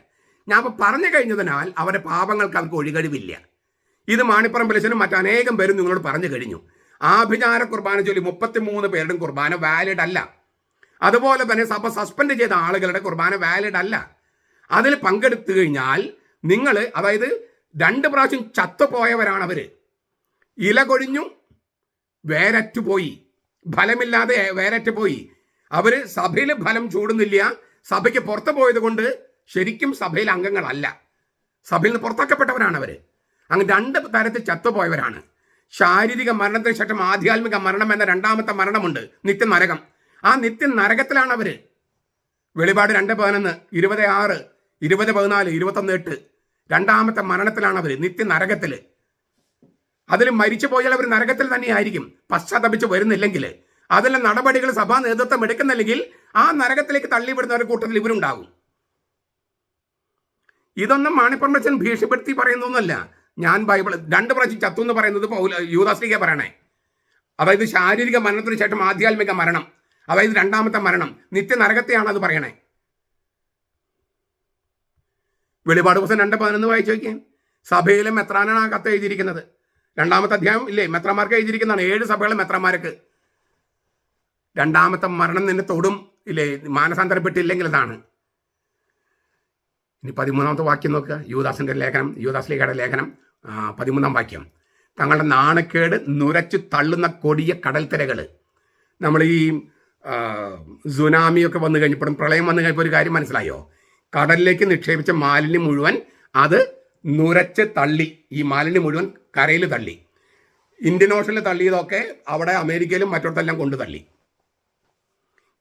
ഞാൻ ഇപ്പോൾ പറഞ്ഞു കഴിഞ്ഞതിനാൽ അവരുടെ പാപങ്ങൾക്ക് അവർക്ക് ഒഴികഴിവില്ല. ഇത് മാണിപ്പറമ്പലച്ചനും മറ്റനേകം പേരും നിങ്ങളോട് പറഞ്ഞു കഴിഞ്ഞു. ആഭിചാര കുർബാന ചൊല്ലി 33 പേരുടെയും കുർബാന വാലിഡ് അല്ല. അതുപോലെ തന്നെ സഭ സസ്പെൻഡ് ചെയ്ത ആളുകളുടെ കുർബാന വാലിഡ് അല്ല. അതിൽ പങ്കെടുത്തു കഴിഞ്ഞാൽ നിങ്ങൾ, അതായത് 2 പ്രാവശ്യം ചത്തുപോയവരാണ് അവർ. ഇല കൊഴിഞ്ഞു, വേരറ്റുപോയി, ഫലമില്ലാതെ വേരറ്റുപോയി. അവർ സഭയിൽ ഫലം ചൂടുന്നില്ല. സഭയ്ക്ക് പുറത്തു പോയത് കൊണ്ട് ശരിക്കും സഭയിൽ അംഗങ്ങളല്ല, സഭയിൽ നിന്ന് പുറത്താക്കപ്പെട്ടവരാണ് അവർ. അങ്ങനെ 2 തരത്തിൽ ചത്തുപോയവരാണ്. ശാരീരിക മരണത്തിന് ശേഷം ആധ്യാത്മിക മരണം എന്ന 2ാമത്തെ മരണമുണ്ട്, നിത്യനരകം. ആ നിത്യനരകത്തിലാണ് അവർ. വെളിപാട് 2:11, 26, 20:14, 21:8 2ാമത്തെ മരണത്തിലാണ് അവർ, നിത്യനരകത്തിൽ. അതിൽ മരിച്ചു പോയാൽ അവർ നരകത്തിൽ തന്നെയായിരിക്കും, പശ്ചാത്തപിച്ച് വരുന്നില്ലെങ്കിൽ. അതിലെ നടപടികൾ സഭാ നേതൃത്വം എടുക്കുന്നില്ലെങ്കിൽ ആ നരകത്തിലേക്ക് തള്ളിവിടുന്നവരുടെ കൂട്ടത്തിൽ ഇവരുണ്ടാകും. ഇതൊന്നും മാണിപ്പറമ്പലച്ചൻ ഭീഷണിപ്പെടുത്തി പറയുന്നൊന്നുമല്ല. ഞാൻ ബൈബിൾ 2 പ്രാവശ്യം ചത്തു എന്ന് പറയുന്നത് യൂദാശ്ലീഹ പറയണേ. അതായത് ശാരീരിക മരണത്തിന് ശേഷം ആധ്യാത്മിക മരണം, അതായത് 2ാമത്തെ മരണം, നിത്യനരകത്തെയാണ് അത് പറയണേ. വെളിപാട് പുസ്തകം 2:11 വായിച്ചു നോക്കിയാൽ സഭയിലെ മെത്രാനാണ് ആ കത്ത് എഴുതിയിരിക്കുന്നത്. 2ാമത്തെ അധ്യായം ഇല്ലേ, മെത്രന്മാർക്ക് എഴുതിയിരിക്കുന്നതാണ്. 7 സഭകളെ മെത്രന്മാർക്ക്. 2ാമത്തെ മരണം നിന്നെ തൊടും ഇല്ലേ, മാനസാന്തരപ്പെട്ടില്ലെങ്കിൽ അതാണ്. ഇനി 13ാമത്തെ വാക്യം നോക്കുക. യൂദാശ്ലീഹയുടെ ലേഖനം 13ാം വാക്യം. തങ്ങളുടെ നാണക്കേട് നുരച്ചു തള്ളുന്ന കൊടിയ കടൽത്തിരകൾ. നമ്മൾ ഈ സുനാമിയൊക്കെ വന്നു കഴിഞ്ഞപ്പോഴും പ്രളയം വന്നു കഴിഞ്ഞപ്പോൾ ഒരു കാര്യം മനസ്സിലായോ? കടലിലേക്ക് നിക്ഷേപിച്ച മാലിന്യം മുഴുവൻ അത് നുരച്ച് തള്ളി. ഈ മാലിന്യം മുഴുവൻ കരയിൽ തള്ളി. ഇന്ത്യൻ ഓഷനിൽ തള്ളിയതൊക്കെ അവിടെ അമേരിക്കയിലും മറ്റൊടത്തെല്ലാം കൊണ്ടു തള്ളി.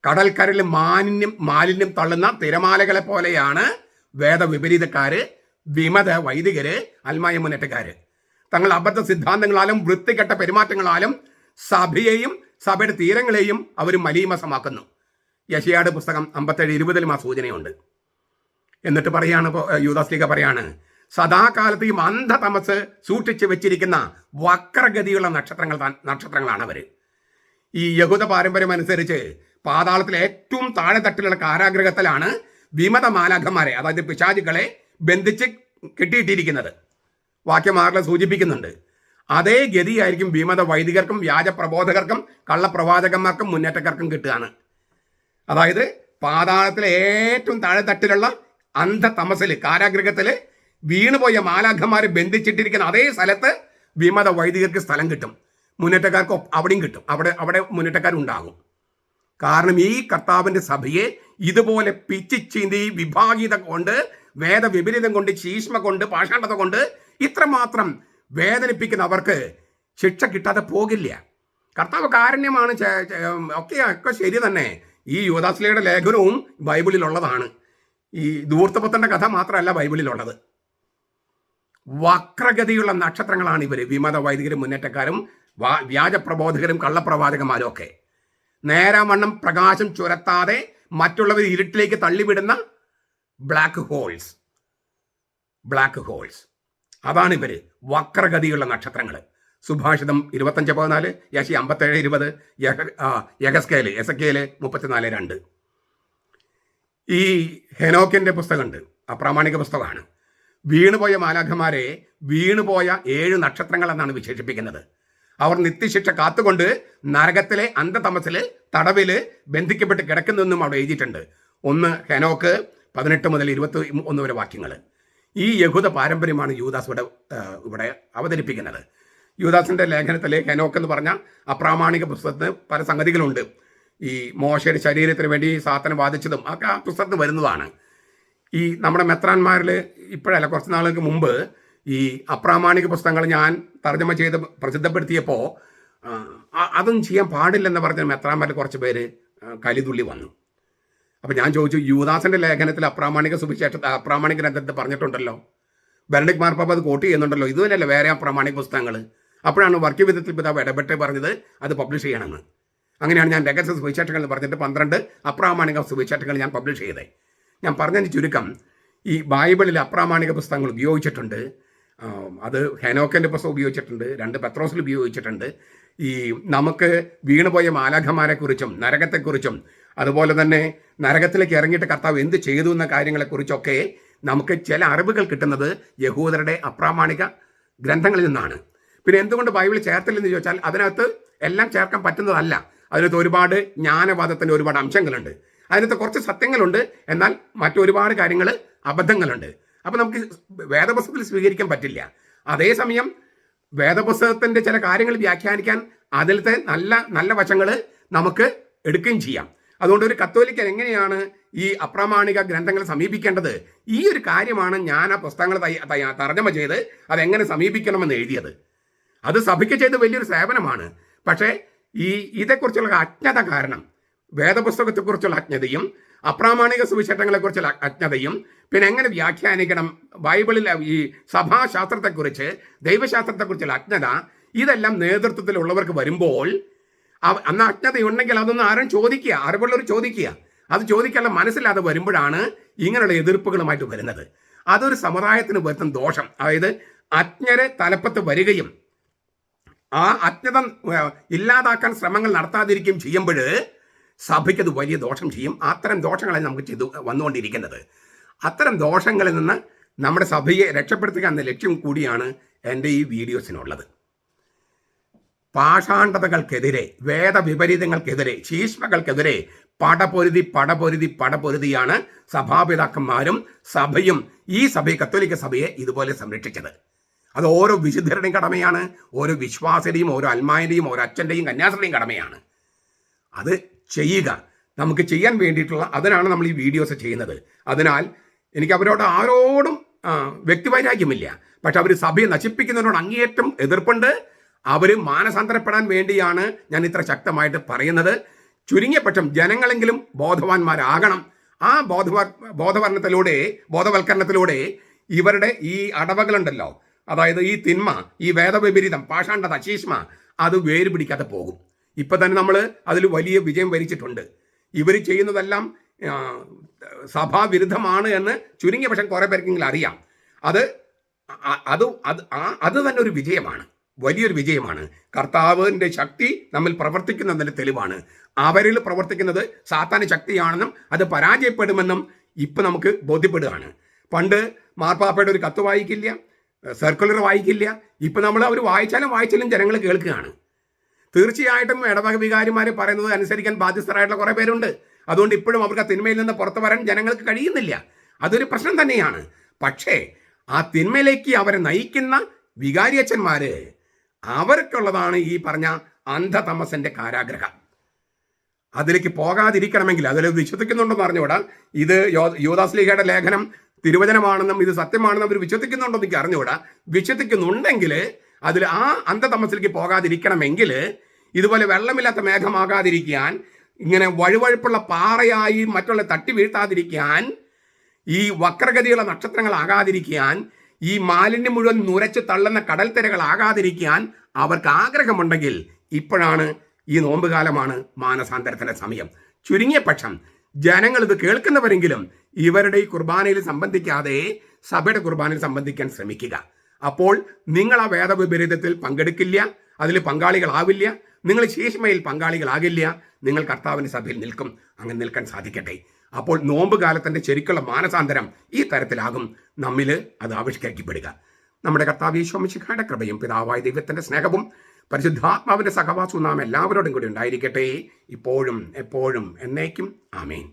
കടൽക്കരയിൽ മാലിന്യം തള്ളുന്ന തിരമാലകളെ പോലെയാണ് വേദവിപരീതക്കാര്, വിമത വൈദികര്, അൽമായ മുന്നേറ്റക്കാര്. തങ്ങൾ അബദ്ധ സിദ്ധാന്തങ്ങളാലും വൃത്തികെട്ട പെരുമാറ്റങ്ങളാലും സഭയെയും സഭയുടെ തീരങ്ങളെയും അവർ മലീമസമാക്കുന്നു. യെശയ്യായുടെ പുസ്തകം 57:20 ആ സൂചനയുണ്ട്. എന്നിട്ട് പറയാണ്, യൂദാശ്ലീഹ പറയാണ്, സദാകാലത്ത് ഈ അന്ധതമസ് സൂക്ഷിച്ചു വെച്ചിരിക്കുന്ന വക്രഗതിയുള്ള നക്ഷത്രങ്ങളാണ് അവർ. ഈ യഹൂദ പാരമ്പര്യം അനുസരിച്ച് പാതാളത്തിലെ ഏറ്റവും താഴെ തട്ടിലുള്ള കാരാഗ്രഹത്തിലാണ് വിമത മാലാഖമാരെ, അതായത് പിശാചുക്കളെ ബന്ധിച്ച് കെട്ടിയിട്ടിരിക്കുന്നത്. വാക്യം 6 സൂചിപ്പിക്കുന്നുണ്ട്. അതേ ഗതിയായിരിക്കും വിമത വൈദികർക്കും വ്യാജ പ്രബോധകർക്കും കള്ളപ്രവാചകന്മാർക്കും മുന്നേറ്റക്കാർക്കും കിട്ടുകയാണ്. അതായത് പാതാളത്തിലെ ഏറ്റവും താഴെ തട്ടിലുള്ള അന്ധതമസിൽ, കാരാഗ്രഹത്തിൽ വീണുപോയ മാലാഖമാരെ ബന്ധിച്ചിട്ടിരിക്കുന്ന അതേ സ്ഥലത്ത് വിമത വൈദികർക്ക് സ്ഥലം കിട്ടും, മുന്നേറ്റക്കാർക്ക് അവിടെയും കിട്ടും. അവിടെ മുന്നേറ്റക്കാരുണ്ടാകും. കാരണം ഈ കർത്താവിൻ്റെ സഭയെ ഇതുപോലെ പിച്ചി ചീന്തി വിഭാഗീയത കൊണ്ട്, വേദവിപരീതം കൊണ്ട്, ശീഷ്മ കൊണ്ട്, പാഷാണ്ഡത കൊണ്ട് ഇത്രമാത്രം വേദനിപ്പിക്കുന്ന അവർക്ക് ശിക്ഷ കിട്ടാതെ പോകില്ല. കർത്താവ് കാരുണ്യമാണ്. ഒക്കെ ശരി തന്നെ. ഈ യൂദാശ്ലീഹയുടെ ലേഖനവും ബൈബിളിലുള്ളതാണ്. ഈ ധൂർത്തപുത്രന്റെ കഥ മാത്രമല്ല ബൈബിളിലുള്ളത്. വക്രഗതിയുള്ള നക്ഷത്രങ്ങളാണ് ഇവർ, വിമത വൈദികരും മുന്നേറ്റക്കാരും വ്യാജ പ്രബോധകരും കള്ളപ്രവാചകന്മാരും ഒക്കെ. നേരാവണ്ണം പ്രകാശം ചുരത്താതെ മറ്റുള്ളവർ ഇരുട്ടിലേക്ക് തള്ളിവിടുന്ന ബ്ലാക്ക് ഹോൾസ്. അതാണ് ഇവര്, വക്രഗതിയുള്ള നക്ഷത്രങ്ങൾ. സുഭാഷിതം 25:14, യെശയ്യാ 57:20, എസെക്കിയേൽ 34:2. ഈ ഹെനോക്കിന്റെ പുസ്തകമുണ്ട്, അപ്രാമാണിക പുസ്തകമാണ്. വീണുപോയ മാലാഖമാരെ വീണുപോയ 7 നക്ഷത്രങ്ങൾ എന്നാണ് വിശേഷിപ്പിക്കുന്നത്. അവർ നിത്യശിക്ഷ കാത്തുകൊണ്ട് നരകത്തിലെ അന്ധതമസിൽ തടവില് ബന്ധിക്കപ്പെട്ട് കിടക്കുന്നെന്നും അവിടെ എഴുതിയിട്ടുണ്ട്. 1 ഹെനോക്ക് 18 മുതൽ 21 വരെ വാക്യങ്ങൾ. ഈ യഹൂദ പാരമ്പര്യമാണ് യൂദാസ് ഇവിടെ അവതരിപ്പിക്കുന്നത്. യൂദാസിന്റെ ലേഖനത്തിലെ ഹെനോക്ക് എന്ന് പറഞ്ഞ അപ്രാമാണിക പുസ്തകത്തിന് പല സംഗതികളുണ്ട്. ഈ മോശയുടെ ശരീരത്തിന് വേണ്ടി സാത്താൻ വാദിച്ചതും ഒക്കെ ആ പുസ്തകത്തിന് വരുന്നതാണ്. ഈ നമ്മുടെ മെത്രാന്മാരിൽ ഇപ്പോഴല്ല, കുറച്ച് നാളുകൾക്ക് മുമ്പ് ഈ അപ്രാമാണിക പുസ്തകങ്ങൾ ഞാൻ തർജ്ജമ ചെയ്ത് പ്രസിദ്ധപ്പെടുത്തിയപ്പോൾ അതൊന്നും ചെയ്യാൻ പാടില്ലെന്ന് പറഞ്ഞ മെത്രാന്മാരിൽ കുറച്ച് പേര് കലിതുള്ളി വന്നു. അപ്പം ഞാൻ ചോദിച്ചു, യൂദാസിന്റെ ലേഖനത്തിൽ അപ്രാമാണിക ഗ്രന്ഥത്തിൽ പറഞ്ഞിട്ടുണ്ടല്ലോ, ബെനഡിക്ട് മാർപ്പാപ്പ അത് കോട്ട് ചെയ്യുന്നുണ്ടല്ലോ, ഇത് തന്നെയല്ലേ വേറെ അപ്രാമാണിക പുസ്തകങ്ങൾ, അപ്പോഴാണ് വർഗീയവിധത്തിൽ പിതാവ് ഇടപെട്ട് പറഞ്ഞത് അത് പബ്ലിഷ് ചെയ്യണമെന്ന്. അങ്ങനെയാണ് ഞാൻ രഹസ്യ സുവിശേഷങ്ങൾ എന്ന് പറഞ്ഞിട്ട് 12 അപ്രാമാണിക സുവിശേഷങ്ങൾ ഞാൻ പബ്ലിഷ് ചെയ്തത്. ഞാൻ പറഞ്ഞതിന് ചുരുക്കം, ഈ ബൈബിളിൽ അപ്രാമാണിക പുസ്തകങ്ങൾ ഉപയോഗിച്ചിട്ടുണ്ട്. അത് ഹെനോക്കിൻ്റെ പുസ്തകം ഉപയോഗിച്ചിട്ടുണ്ട്, 2 പത്രോസിൽ ഉപയോഗിച്ചിട്ടുണ്ട്. ഈ നമുക്ക് വീണുപോയ മാലാഖമാരെക്കുറിച്ചും നരകത്തെക്കുറിച്ചും അതുപോലെ തന്നെ നരകത്തിലേക്ക് ഇറങ്ങിയിട്ട് കർത്താവ് എന്ത് ചെയ്തു എന്ന കാര്യങ്ങളെക്കുറിച്ചൊക്കെ നമുക്ക് ചില അറിവുകൾ കിട്ടുന്നത് യഹൂദരുടെ അപ്രാമാണിക ഗ്രന്ഥങ്ങളിൽ നിന്നാണ്. പിന്നെ എന്തുകൊണ്ട് ബൈബിൾ ചേർത്തില്ലെന്ന് ചോദിച്ചാൽ അതിനകത്ത് എല്ലാം ചേർക്കാൻ പറ്റുന്നതല്ല. അതിനകത്ത് ഒരുപാട് ജ്ഞാനവാദത്തിൻ്റെ ഒരുപാട് അംശങ്ങളുണ്ട്. അതിനകത്ത് കുറച്ച് സത്യങ്ങളുണ്ട്, എന്നാൽ മറ്റൊരുപാട് കാര്യങ്ങൾ അബദ്ധങ്ങളുണ്ട്. അപ്പോൾ നമുക്ക് വേദപുസ്തകത്തിൽ സ്വീകരിക്കാൻ പറ്റില്ല. അതേസമയം വേദപുസ്തകത്തിൻ്റെ ചില കാര്യങ്ങൾ വ്യാഖ്യാനിക്കാൻ അതിലത്തെ നല്ല നല്ല വശങ്ങൾ നമുക്ക് എടുക്കുകയും ചെയ്യാം. അതുകൊണ്ട് ഒരു കത്തോലിക്കൻ എങ്ങനെയാണ് ഈ അപ്രാമാണിക ഗ്രന്ഥങ്ങളെ സമീപിക്കേണ്ടത്, ഈ ഒരു കാര്യമാണ് ഞാൻ ആ പുസ്തകങ്ങൾ തർജ്ജമ ചെയ്ത് അതെങ്ങനെ സമീപിക്കണമെന്ന് എഴുതിയത്. അത് സഭയ്ക്ക് ചെയ്ത് വലിയൊരു സേവനമാണ്. പക്ഷേ ഇതേക്കുറിച്ചുള്ള അജ്ഞത കാരണം, വേദപുസ്തകത്തെക്കുറിച്ചുള്ള അജ്ഞതയും അപ്രാമാണിക സുവിശേഷങ്ങളെക്കുറിച്ചുള്ള അജ്ഞതയും പിന്നെ എങ്ങനെ വ്യാഖ്യാനിക്കണം, ബൈബിളിൽ ഈ സഭാശാസ്ത്രത്തെക്കുറിച്ച് ദൈവശാസ്ത്രത്തെക്കുറിച്ചുള്ള അജ്ഞത, ഇതെല്ലാം നേതൃത്വത്തിലുള്ളവർക്ക് വരുമ്പോൾ അന്ന് അജ്ഞതയുണ്ടെങ്കിൽ അതൊന്നും ആരും ചോദിക്കുക, അറിവുള്ളവർ ചോദിക്കുക. അത് ചോദിക്കാനുള്ള മനസ്സിലാതെ വരുമ്പോഴാണ് ഇങ്ങനെയുള്ള എതിർപ്പുകളുമായിട്ട് വരുന്നത്. അതൊരു സമുദായത്തിന് വരുത്തുന്ന ദോഷം. അതായത് അജ്ഞരെ തലപ്പത്ത് വരികയും ആ അജ്ഞത ഇല്ലാതാക്കാൻ ശ്രമങ്ങൾ നടത്താതിരിക്കുകയും ചെയ്യുമ്പോൾ സഭയ്ക്ക് അത് വലിയ ദോഷം ചെയ്യും. അത്തരം ദോഷങ്ങളെ നമുക്ക് ചെയ്തു വന്നുകൊണ്ടിരിക്കുന്നത്. അത്തരം ദോഷങ്ങളിൽ നിന്ന് നമ്മുടെ സഭയെ രക്ഷപ്പെടുത്തുക എന്ന ലക്ഷ്യം കൂടിയാണ് എൻ്റെ ഈ വീഡിയോസിനുള്ളത്. പാഷാണ്ഡതകൾക്കെതിരെ, വേദവിപരീതങ്ങൾക്കെതിരെ, ശീഷ്മകൾക്കെതിരെ പടപൊരുതിയാണ് സഭാപിതാക്കന്മാരും സഭയും ഈ സഭയെ, കത്തോലിക്ക സഭയെ ഇതുപോലെ സംരക്ഷിച്ചത്. അത് ഓരോ വിശുദ്ധരുടെയും കടമയാണ്, ഓരോ വിശ്വാസിയുടെയും, ഓരോ അൽമായൻ്റെയും, ഓരോ അച്ഛൻ്റെയും കന്യാസ്ത്രീയുടെയും കടമയാണ്. അത് ചെയ്യുക, നമുക്ക് ചെയ്യാൻ വേണ്ടിയിട്ടുള്ള, അതിനാണ് നമ്മൾ ഈ വീഡിയോസ് ചെയ്യുന്നത്. അതിനാൽ എനിക്ക് അവരോട് ആരോടും വ്യക്തിവൈരാഗ്യമില്ല. പക്ഷെ അവർ സഭയെ നശിപ്പിക്കുന്നതിനോട് അങ്ങേയറ്റം എതിർപ്പുണ്ട്. അവർ മാനസാന്തരപ്പെടാൻ വേണ്ടിയാണ് ഞാൻ ഇത്ര ശക്തമായിട്ട് പറയുന്നത്. ചുരുങ്ങിയ പക്ഷം ജനങ്ങളെങ്കിലും ബോധവാന്മാരാകണം. ആ ബോധവൽക്കരണത്തിലൂടെ ഇവരുടെ ഈ അടവകളുണ്ടല്ലോ, അതായത് ഈ തിന്മ, ഈ വേദവിപരീതം, പാഷാണ്ഡത, ശീഷ്മ, അത് വേര് പിടിക്കാതെ പോകും. ഇപ്പം തന്നെ നമ്മൾ അതിൽ വലിയ വിജയം വരിച്ചിട്ടുണ്ട്. ഇവർ ചെയ്യുന്നതെല്ലാം സഭാവിരുദ്ധമാണ് എന്ന് ചുരുങ്ങിയ പക്ഷം കുറേ പേർക്കെങ്കിലും അറിയാം. അത് തന്നെ ഒരു വിജയമാണ്, വലിയൊരു വിജയമാണ്. കർത്താവിൻ്റെ ശക്തി നമ്മിൽ പ്രവർത്തിക്കുന്നതിൻ്റെ തെളിവാണ്. അവരിൽ പ്രവർത്തിക്കുന്നത് സാത്താന്യ ശക്തിയാണെന്നും അത് പരാജയപ്പെടുമെന്നും ഇപ്പം നമുക്ക് ബോധ്യപ്പെടുകയാണ്. പണ്ട് മാർപ്പാപ്പയുടെ ഒരു കത്ത് വായിക്കില്ല, സർക്കുലർ വായിക്കില്ല. ഇപ്പം നമ്മൾ അവർ വായിച്ചാലും ജനങ്ങൾ കേൾക്കുകയാണ്. തീർച്ചയായിട്ടും ഇടവക വികാരിമാർ പറയുന്നത് അനുസരിക്കാൻ ബാധ്യസ്ഥരായിട്ടുള്ള കുറേ പേരുണ്ട്. അതുകൊണ്ട് ഇപ്പോഴും അവർക്ക് ആ തിന്മയിൽ നിന്ന് പുറത്തു വരാൻ ജനങ്ങൾക്ക് കഴിയുന്നില്ല. അതൊരു പ്രശ്നം തന്നെയാണ്. പക്ഷേ ആ തിന്മയിലേക്ക് അവരെ നയിക്കുന്ന വികാരിയച്ഛന്മാർ, അവർക്കുള്ളതാണ് ഈ പറഞ്ഞ അന്ധതമസിന്റെ കാരാഗ്രഹം. അതിലേക്ക് പോകാതിരിക്കണമെങ്കിൽ, അതിൽ വിശ്വസിക്കുന്നുണ്ടെന്ന് അറിഞ്ഞുകൂടാ. ഇത് യൂദാസ്ലീഹയുടെ ലേഖനം തിരുവചനമാണെന്നും ഇത് സത്യമാണെന്നും അവർ വിശ്വസിക്കുന്നുണ്ടെന്ന് എനിക്ക് അറിഞ്ഞുകൂടാ. വിശ്വസിക്കുന്നുണ്ടെങ്കിൽ അതിൽ ആ അന്ധതമസിലേക്ക് പോകാതിരിക്കണമെങ്കിൽ, ഇതുപോലെ വെള്ളമില്ലാത്ത മേഘമാകാതിരിക്കാൻ, ഇങ്ങനെ വഴുവഴുപ്പുള്ള പാറയായി മറ്റുള്ള തട്ടി വീഴ്ത്താതിരിക്കാൻ, ഈ വക്രഗതിയുള്ള നക്ഷത്രങ്ങളാകാതിരിക്കാൻ, ഈ മാലിന്യം മുഴുവൻ നുരച്ച് തള്ളുന്ന കടൽ തിരകളാകാതിരിക്കാൻ അവർക്ക് ആഗ്രഹമുണ്ടെങ്കിൽ ഇപ്പോഴാണ്, ഈ നോമ്പുകാലമാണ് മാനസാന്തരത്തിൻ്റെ സമയം. ചുരുങ്ങിയ പക്ഷം ജനങ്ങൾ ഇത് കേൾക്കുന്നവരെങ്കിലും ഇവരുടെ ഈ കുർബാനയിൽ സംബന്ധിക്കാതെ സഭയുടെ കുർബാനയിൽ സംബന്ധിക്കാൻ ശ്രമിക്കുക. അപ്പോൾ നിങ്ങൾ ആ വേദവിപരീതത്തിൽ പങ്കെടുക്കില്ല, അതിൽ പങ്കാളികളാവില്ല, നിങ്ങൾ ശീഷ്മയിൽ പങ്കാളികളാകില്ല, നിങ്ങൾ കർത്താവിൻ്റെ സഭയിൽ നിൽക്കും. അങ്ങനെ നിൽക്കാൻ സാധിക്കട്ടെ. അപ്പോൾ നോമ്പ് കാലത്തിൻ്റെ ശരിക്കുള്ള മാനസാന്തരം ഈ തരത്തിലാകും നമ്മിൽ അത് ആവിഷ്കരിക്കപ്പെടുക. നമ്മുടെ കർത്താവ് ഈശോ മിശിഹായുടെ കൃപയും പിതാവായ ദൈവത്തിൻ്റെ സ്നേഹവും പരിശുദ്ധാത്മാവിൻ്റെ സഹവാസവും നാം എല്ലാവരോടും കൂടി ഉണ്ടായിരിക്കട്ടെ, ഇപ്പോഴും എപ്പോഴും എന്നേക്കും. ആമേൻ.